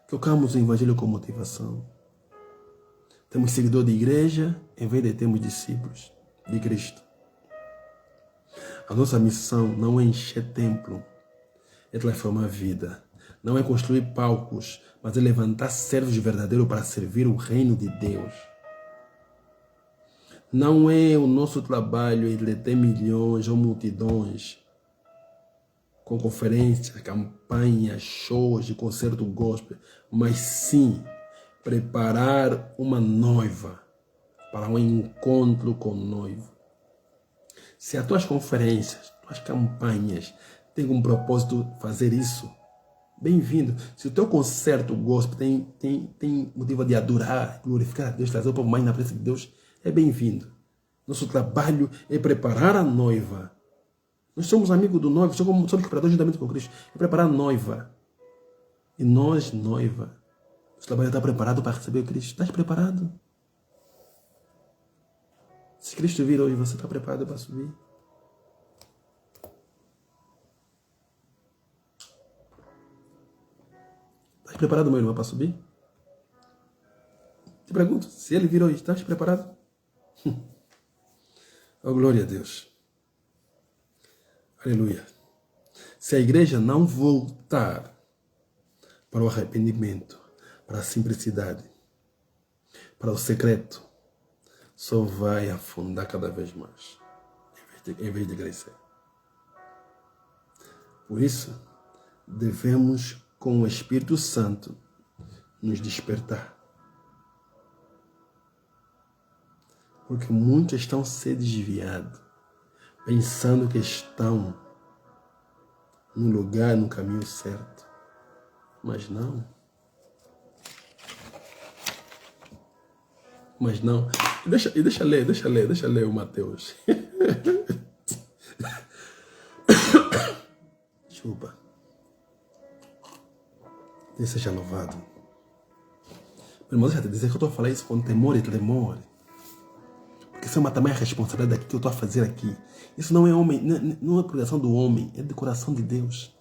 Tocamos o Evangelho com motivação. Temos seguidor de igreja em vez de termos discípulos de Cristo. A nossa missão não é encher templo, é transformar a vida. Não é construir palcos, mas é levantar servos verdadeiros para servir o reino de Deus. Não é o nosso trabalho entreter milhões ou multidões com conferências, campanhas, shows de concerto gospel, mas sim preparar uma noiva para um encontro com o noivo. Se as tuas conferências, tuas campanhas têm como propósito fazer isso, bem-vindo. Se o teu concerto gospel tem motivo de adorar, glorificar a Deus, trazer o povo mais na presença de Deus, é bem-vindo. Nosso trabalho é preparar a noiva. Nós somos amigos do noivo, somos cooperadores juntamente com Cristo. É preparar a noiva. E nós, noiva, nosso trabalho está preparado para receber o Cristo. Estás preparado? Se Cristo vir hoje, você está preparado para subir? Estás preparado, meu irmão, para subir? Te pergunto, se ele vir hoje, estás preparado? Oh, glória a Deus. Aleluia. Se a igreja não voltar para o arrependimento, para a simplicidade, para o secreto, só vai afundar cada vez mais, em vez de crescer. Por isso, devemos, com o Espírito Santo, nos despertar. Porque muitos estão se desviando, pensando que estão no lugar, no caminho certo. Mas não. Mas não. Deixa ler o Mateus. Chupa. Deus seja louvado. Meu irmão, deixa eu te dizer que eu estou a falar isso com temor e tremor. Porque isso é uma tamanha responsabilidade que eu estou a fazer aqui. Isso não é homem, não é coração do homem, é do coração de Deus.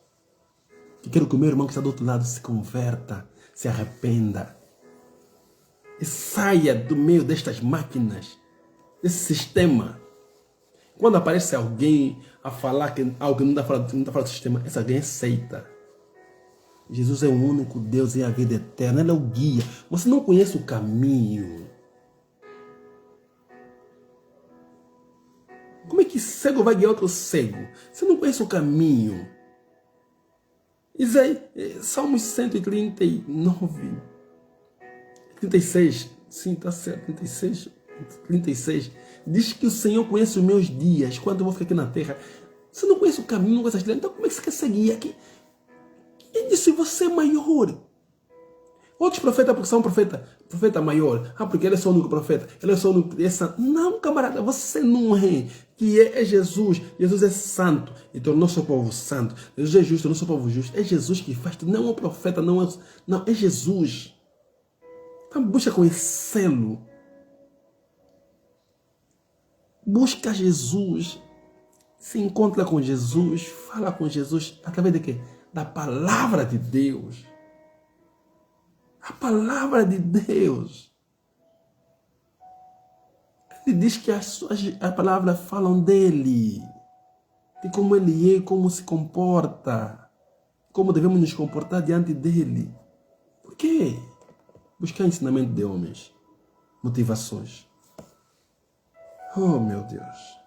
Eu quero que o meu irmão que está do outro lado se converta, se arrependa. E saia do meio destas máquinas, desse sistema. Quando aparece alguém a falar que algo que não está fora do sistema, essa alguém aceita. Jesus é o único Deus e a vida eterna. Ele é o guia. Você não conhece o caminho. Como é que cego vai guiar outro cego? Você não conhece o caminho. Salmos 139, 36, sim, está certo, 36, diz que o Senhor conhece os meus dias, quando eu vou ficar aqui na terra. Você não conhece o caminho, não conhece as leis, então como é que você quer seguir aqui? Ele disse, você é maior. Outros profetas, porque são profeta maior. Porque ele é só o único profeta. Ele é só o único. Não, camarada, você não é. Que é Jesus. Jesus é santo e tornou seu povo santo. Jesus é justo, tornou seu povo justo. É Jesus que faz tudo. Não é o profeta, não, é Jesus. Então busca conhecê-lo. Busca Jesus. Se encontra com Jesus. Fala com Jesus. Através de quê? Da palavra de Deus. A palavra de Deus. Ele diz que as palavras falam dele. De como ele é, como se comporta. Como devemos nos comportar diante dele. Por quê? Buscar ensinamento de homens. Motivações. Oh, meu Deus.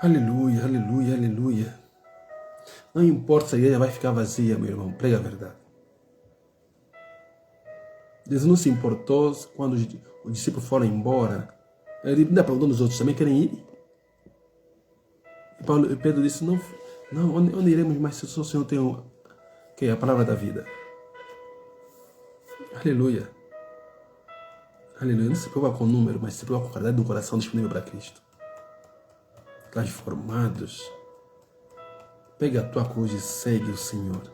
Aleluia, aleluia, aleluia. Não importa se a igreja vai ficar vazia, meu irmão. Prega a verdade. Deus não se importou quando os discípulos foram embora. Ele ainda perguntou nos outros, também querem ir? E Pedro disse, não, onde iremos mais se o Senhor tem a palavra da vida? Aleluia. Aleluia. Não se preocupa com o número, mas se preocupa com a qualidade do coração disponível para Cristo. Transformados. Pega a tua cruz e segue o Senhor.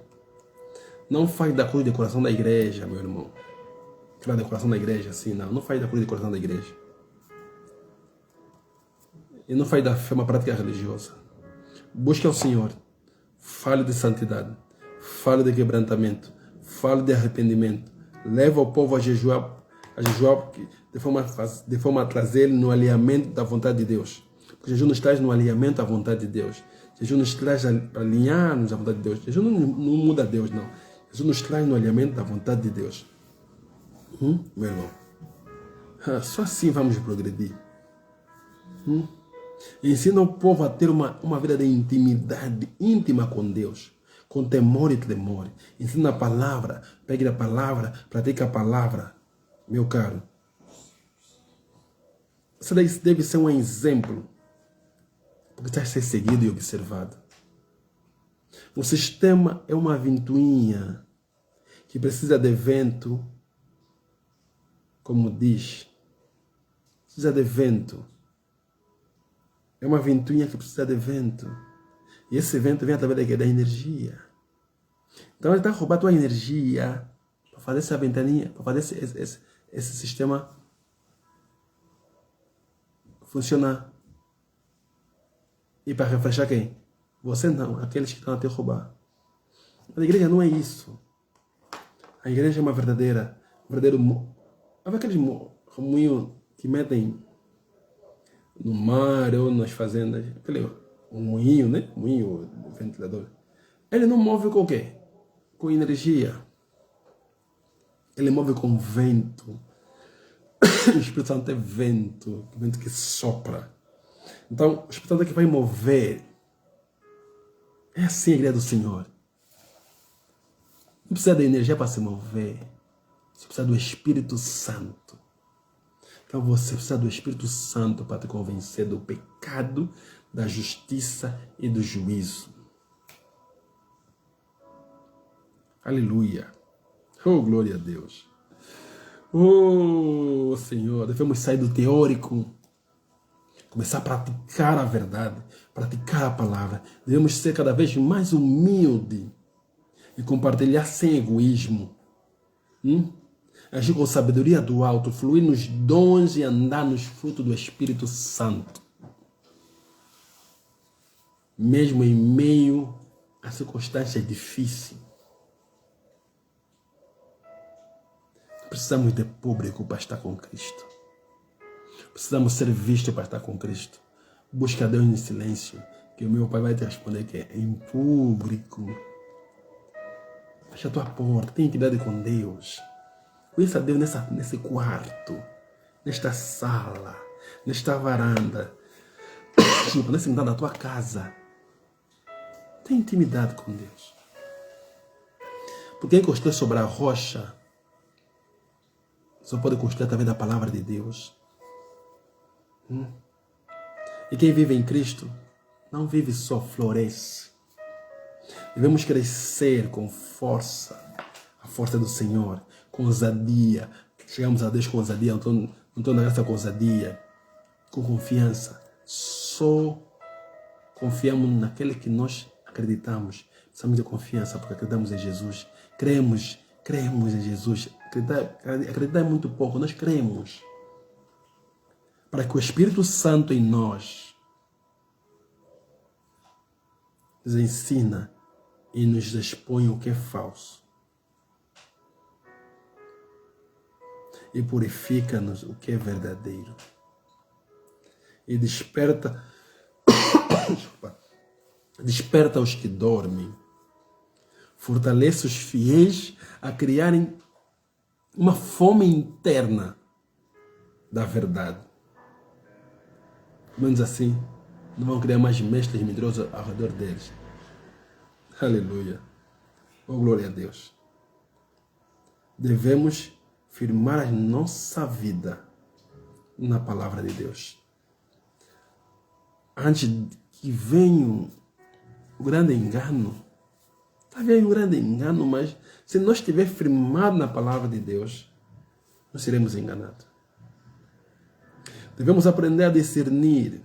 Não faz da cruz decoração da igreja, meu irmão. Aquela decoração da igreja, assim, não. Não faz da cruz decoração da igreja. E não faz da fé uma prática religiosa. Busque ao Senhor. Fale de santidade. Fale de quebrantamento. Fale de arrependimento. Leva o povo a jejuar de forma a trazer ele no alinhamento da vontade de Deus. Porque Jesus nos traz no alinhamento à vontade de Deus. Jesus nos traz para alinhar-nos à vontade de Deus. Jesus não muda Deus, não. Jesus nos traz no alinhamento da vontade de Deus. Meu irmão. Só assim vamos progredir. Ensina o povo a ter uma vida de intimidade íntima com Deus. Com temor e tremor. Ensina a palavra. Pegue a palavra. Pratique a palavra. Meu caro. Você deve ser um exemplo. Porque está a ser seguido e observado. O sistema é uma ventoinha que precisa de vento, como diz. Precisa de vento. É uma ventoinha que precisa de vento. E esse vento vem através da energia. Então ele está a roubar a tua energia para fazer essa ventaninha, para fazer esse sistema funcionar. E para refrescar quem? Você não, aqueles que estão a te roubar. Mas a igreja não é isso. A igreja é uma verdadeira verdadeiro moinho. Há aqueles moinhos que metem no mar ou nas fazendas. Aquele moinho, né? Moinho, ventilador. Ele não move com o quê? Com energia. Ele move com vento. O Espírito Santo é vento. Vento que sopra. Então, o Espírito Santo é que vai mover. É assim a igreja do Senhor. Não precisa de energia para se mover. Você precisa do Espírito Santo. Então você precisa do Espírito Santo para te convencer do pecado, da justiça e do juízo. Aleluia. Oh, glória a Deus. Oh, Senhor, devemos sair do teórico. Começar a praticar a verdade, praticar a palavra. Devemos ser cada vez mais humildes e compartilhar sem egoísmo. Agir com sabedoria do alto, fluir nos dons e andar nos frutos do Espírito Santo. Mesmo em meio a circunstâncias difíceis. Precisamos de público para estar com Cristo. Precisamos ser vistos para estar com Cristo. Busca Deus em silêncio, que o meu Pai vai te responder que é em público. Fecha a tua porta, tenha intimidade com Deus. Conheça Deus nesse quarto, nesta sala, nesta varanda, nesse lugar na tua casa. Tenha intimidade com Deus. Porque quem construiu sobre a rocha só pode construir através da palavra de Deus. E quem vive em Cristo não vive só, floresce. Devemos crescer com força, a força do Senhor, com ousadia. Chegamos a Deus com ousadia, não estou na graça com ousadia, com confiança. Só confiamos naquele que nós acreditamos. Precisamos de confiança porque acreditamos em Jesus. Cremos em Jesus. Acreditar é muito pouco, nós cremos. Para que o Espírito Santo em nós nos ensina e nos expõe o que é falso. E purifica-nos o que é verdadeiro. E desperta os que dormem. Fortalece os fiéis a criarem uma fome interna da verdade. Menos assim, não vão criar mais mestres mentirosos ao redor deles. Aleluia. Oh, glória a Deus. Devemos firmar a nossa vida na palavra de Deus. Antes que venha o grande engano, talvez um grande engano, mas se nós estivermos firmados na palavra de Deus, não seremos enganados. Devemos aprender a discernir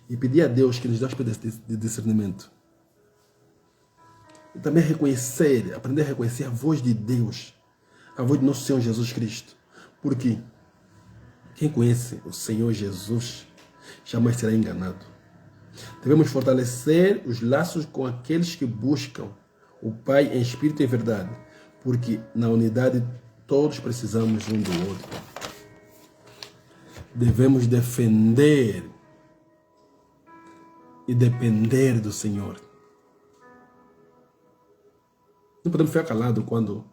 e pedir a Deus que nos dê o espírito de discernimento. E também aprender a reconhecer a voz de Deus, a voz de nosso Senhor Jesus Cristo. Porque quem conhece o Senhor Jesus jamais será enganado. Devemos fortalecer os laços com aqueles que buscam o Pai em espírito e verdade, porque na unidade todos precisamos um do outro. Devemos defender e depender do Senhor. Não podemos ficar calados quando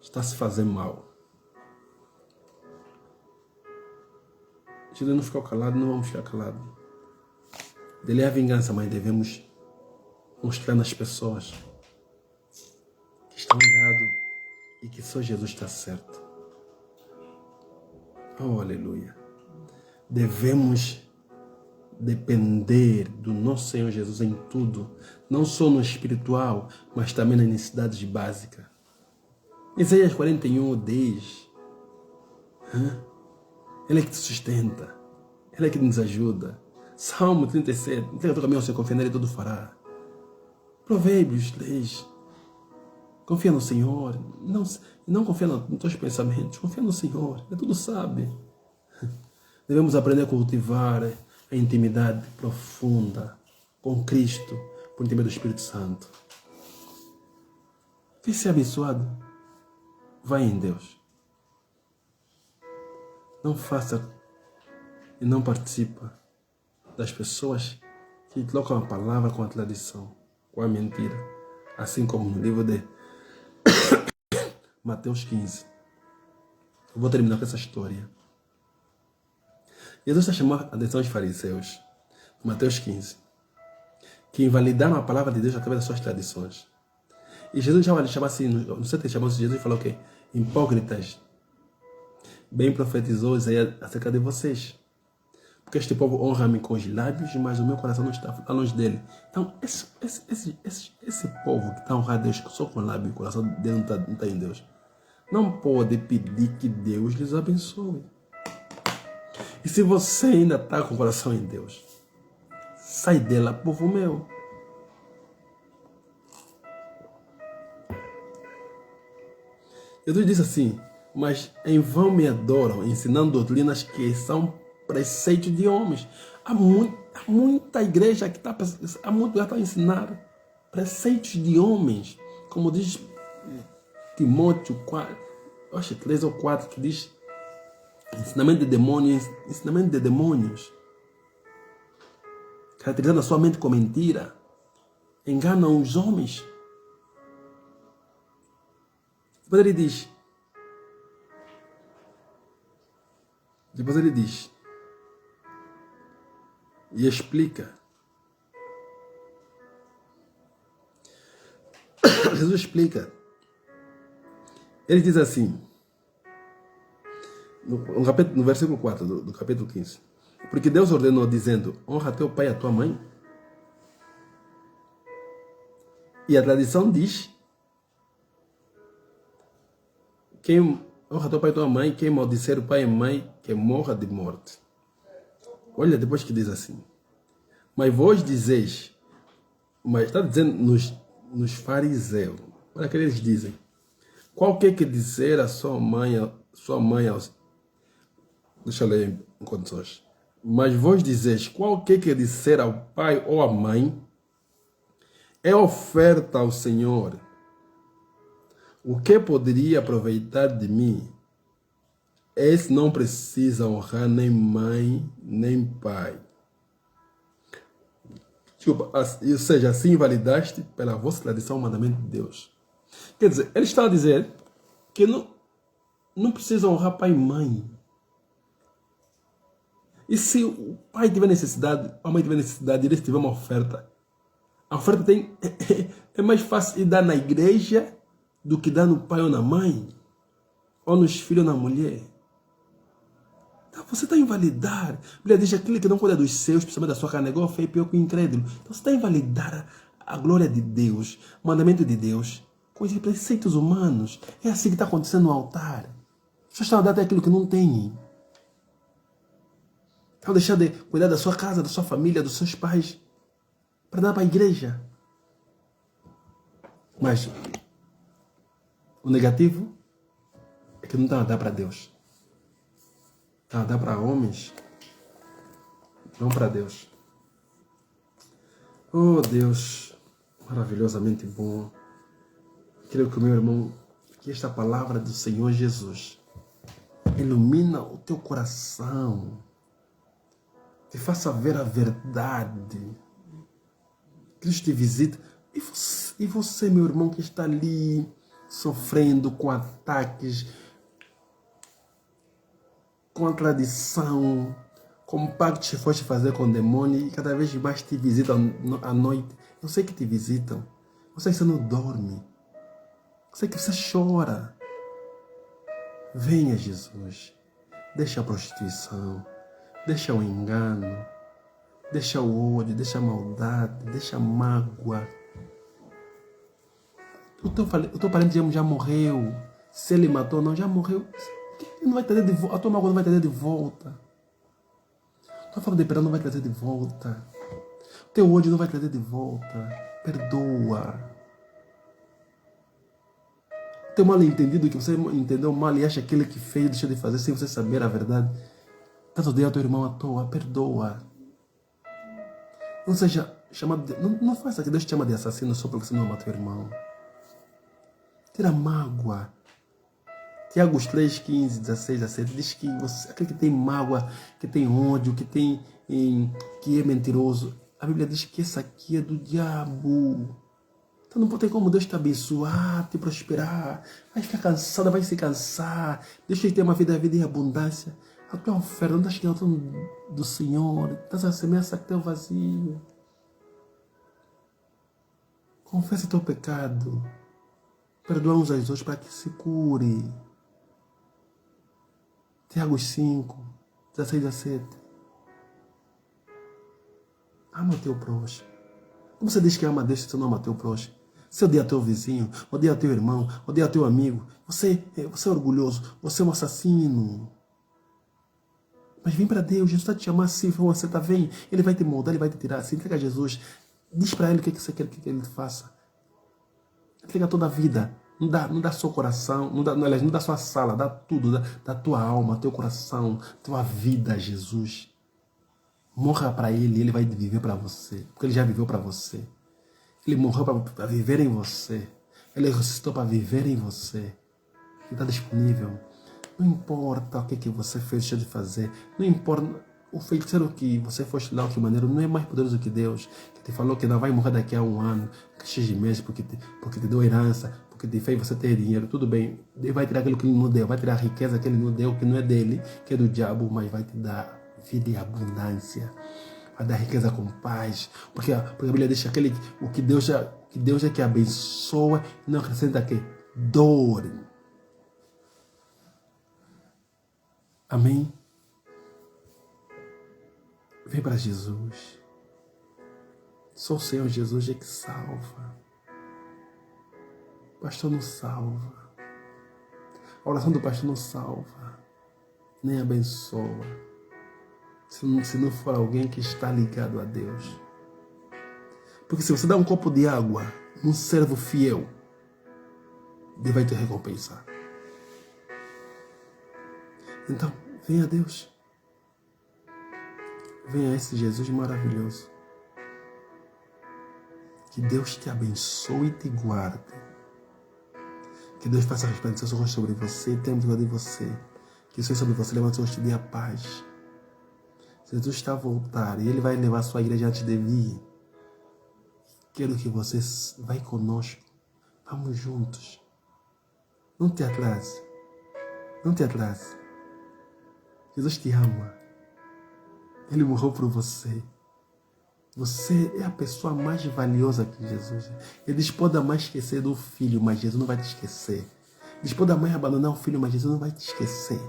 está se fazendo mal. Se Deus não ficou calado, não vamos ficar calados. Dele é a vingança, mas devemos mostrar nas pessoas que estão errados e que só Jesus está certo. Oh, aleluia. Devemos depender do nosso Senhor Jesus em tudo, não só no espiritual, mas também nas necessidades básicas. Isaías 41 diz: Ele é que te sustenta, Ele é que nos ajuda. Salmo 37, entrega teu caminho ao Senhor, confia nele e tudo fará. Provérbios 10, confia no Senhor, não confia nos teus pensamentos, confia no Senhor, Ele tudo sabe. Devemos aprender a cultivar a intimidade profunda com Cristo, por intermédio do Espírito Santo. Quer ser abençoado? Vai em Deus. Não faça e não participa das pessoas que trocam a palavra com a tradição, com a mentira. Assim como no livro de Mateus 15. Eu vou terminar com essa história. Jesus está chamando a atenção dos fariseus, Mateus 15, que invalidaram a palavra de Deus através das suas tradições. E Jesus já chama assim, não sei se chamou Jesus e falou o quê? Hipócritas. Bem profetizou Isaías acerca de vocês. Porque este povo honra-me com os lábios, mas o meu coração não está longe dele. Então, esse povo que está honrando Deus só com o lábio, o coração dele não está em Deus, não pode pedir que Deus lhes abençoe. E se você ainda está com o coração em Deus, sai dela, povo meu. Jesus disse assim: mas em vão me adoram, ensinando doutrinas que são preceitos de homens. Há muita igreja que há muito lugar para ensinar preceitos de homens, como diz Timóteo 4, acho que 3 ou 4, que diz ensinamento de demônios, caracterizando a sua mente com mentira, enganam os homens. Depois ele diz e explica. Jesus explica. Ele diz assim, no versículo 4 do capítulo 15. Porque Deus ordenou dizendo: honra teu pai e a tua mãe. E a tradição diz: quem honra teu pai e tua mãe, quem maldisser o pai e mãe, que morra de morte. Olha, depois que diz assim: mas vós dizeis, mas está dizendo nos fariseus, olha o que eles dizem: qualquer que dizer a sua mãe aos... Deixa eu ler em condições. Mas vós dizeis, qualquer que disser ao pai ou à mãe, é oferta ao Senhor. O que poderia aproveitar de mim? Esse não precisa honrar nem mãe, nem pai. Ou seja, assim invalidaste pela vossa tradição o mandamento de Deus. Quer dizer, ele está a dizer que não precisa honrar pai e mãe. E se o pai tiver necessidade, a mãe tiver necessidade, e eles tiver uma oferta, a oferta é mais fácil dar na igreja do que dar no pai ou na mãe, ou nos filhos ou na mulher. Então você está a invalidar. A Bíblia diz: aquele que não cuida dos seus, principalmente da sua carne, é igual feio, pior que o incrédulo. Então você está a invalidar a glória de Deus, o mandamento de Deus, com os preceitos humanos. É assim que está acontecendo no altar. Só está a dar até aquilo que não tem. Então deixar de cuidar da sua casa, da sua família, dos seus pais, para dar para a igreja. Mas o negativo é que não está a dar para Deus. Está a dar para homens, não para Deus. Oh Deus, maravilhosamente bom. Quero que o meu irmão, que esta palavra do Senhor Jesus ilumina o teu coração, te faça ver a verdade. Cristo te visita. E você, meu irmão, que está ali sofrendo com ataques, com a tradição, com o pacto que foste fazer com o demônio, e cada vez mais te visitam à noite. Eu sei que te visitam. Eu sei que você não dorme. Eu sei que você chora. Venha, Jesus. Deixa a prostituição. Deixa o engano. Deixa o ódio. Deixa a maldade. Deixa a mágoa. O teu parente já morreu. Se ele matou, não, já morreu. Ele não vai trazer de volta. A tua mágoa não vai trazer de volta. A tua falta de perdão não vai trazer de volta. O teu ódio não vai trazer de volta. Perdoa. O teu mal entendido, que você entendeu mal e acha que aquele que fez deixou de fazer sem você saber a verdade. Tanto odeia o teu irmão à toa. Perdoa. Não seja chamado de... Não faça que Deus te chama de assassino só porque você não ama teu irmão. Tira a mágoa. Tiago 3, 15, 16, 17 diz que aquele que tem mágoa, que tem ódio, que é mentiroso, a Bíblia diz que essa aqui é do diabo. Então não tem como Deus te abençoar, te prosperar. Vai ficar cansada, vai se cansar. Deixa de ter uma vida em abundância. A tua oferta não está chegando do Senhor. Estás a semear teu vazio. Confessa teu pecado. Perdoa uns aos outros para que se cure. Tiago 5, 16, 17. Ama o teu próximo. Como você diz que ama Deus se você não ama teu próximo? Você odeia teu vizinho, odeia teu irmão, odeia teu amigo. Você é orgulhoso, você é um assassino. Mas vem para Deus, Jesus está te chamando assim, você está vem, Ele vai te moldar, Ele vai te tirar. Se entrega a Jesus, diz para Ele o que você quer que Ele te faça. Entrega toda a vida. Não dá só coração, não dá só a sala, dá tudo, dá tua alma, teu coração, tua vida a Jesus. Morra para Ele, Ele vai viver para você, porque Ele já viveu para você. Ele morreu para viver em você. Ele ressuscitou para viver em você. Ele está disponível. Não importa o que você fez, deixou de fazer. Não importa o feiticeiro que você fosse lá, que maneira, não é mais poderoso que Deus, que te falou que não vai morrer daqui a um ano, que X meses, porque te deu herança, porque te fez você ter dinheiro. Tudo bem, Deus vai tirar aquilo que Ele não deu, vai tirar a riqueza que Ele não deu, que não é dele, que é do diabo, mas vai te dar vida e abundância. Vai dar riqueza com paz. Porque a Bíblia deixa o que Deus é que abençoa e não acrescenta que dor. Amém? Vem para Jesus. Só o Senhor Jesus é que salva. O pastor não salva. A oração do pastor não salva. Nem abençoa. Se não for alguém que está ligado a Deus. Porque se você dá um copo de água num servo fiel, Deus vai te recompensar. Então, venha a Deus. Venha a esse Jesus maravilhoso. Que Deus te abençoe e te guarde. Que Deus faça resplandecer seu rosto sobre você e tenha misericórdia de você. Que o Senhor sobre você levante o seu rosto e te dê a paz. Jesus está a voltar e Ele vai levar a sua igreja antes de vir. Quero que você vá conosco. Vamos juntos. Não te atrase. Não te atrase. Jesus te ama. Ele morreu por você. Você é a pessoa mais valiosa que Jesus. Ele diz, pode a mãe esquecer do filho, mas Jesus não vai te esquecer. Diz, pode a mãe abandonar o filho, mas Jesus não vai te esquecer.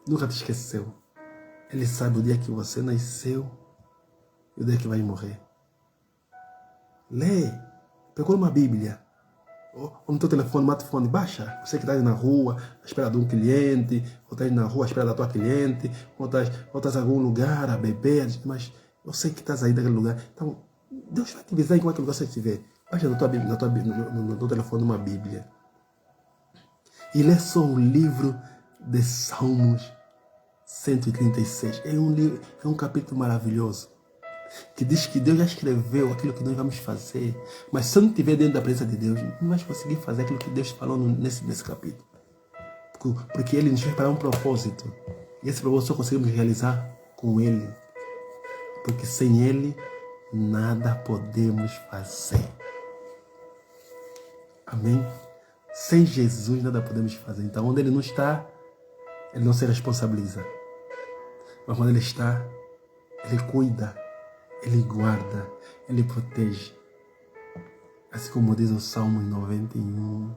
Nunca te esqueceu. Ele sabe o dia que você nasceu e o dia que vai morrer. Lê. Procura uma Bíblia. Ou no teu telefone, smartphone, baixa. Você que está aí na rua, à espera de um cliente, ou está aí na rua à espera da tua cliente, ou estás em algum lugar a beber, mas eu sei que estás aí naquele lugar. Então, Deus vai te avisar em qualquer lugar você estiver. Baixa na tua Bíblia, no teu telefone uma Bíblia. E lê só o livro de Salmos 136. É um capítulo maravilhoso. Que diz que Deus já escreveu aquilo que nós vamos fazer. Mas se eu não estiver dentro da presença de Deus, não vais conseguir fazer aquilo que Deus falou nesse capítulo. Porque Ele nos fez para um propósito. E esse propósito só conseguimos realizar com Ele. Porque sem Ele, nada podemos fazer. Amém? Sem Jesus, nada podemos fazer. Então, onde Ele não está, Ele não se responsabiliza. Mas quando Ele está, Ele cuida. Ele guarda, Ele protege. Assim como diz o Salmo 91.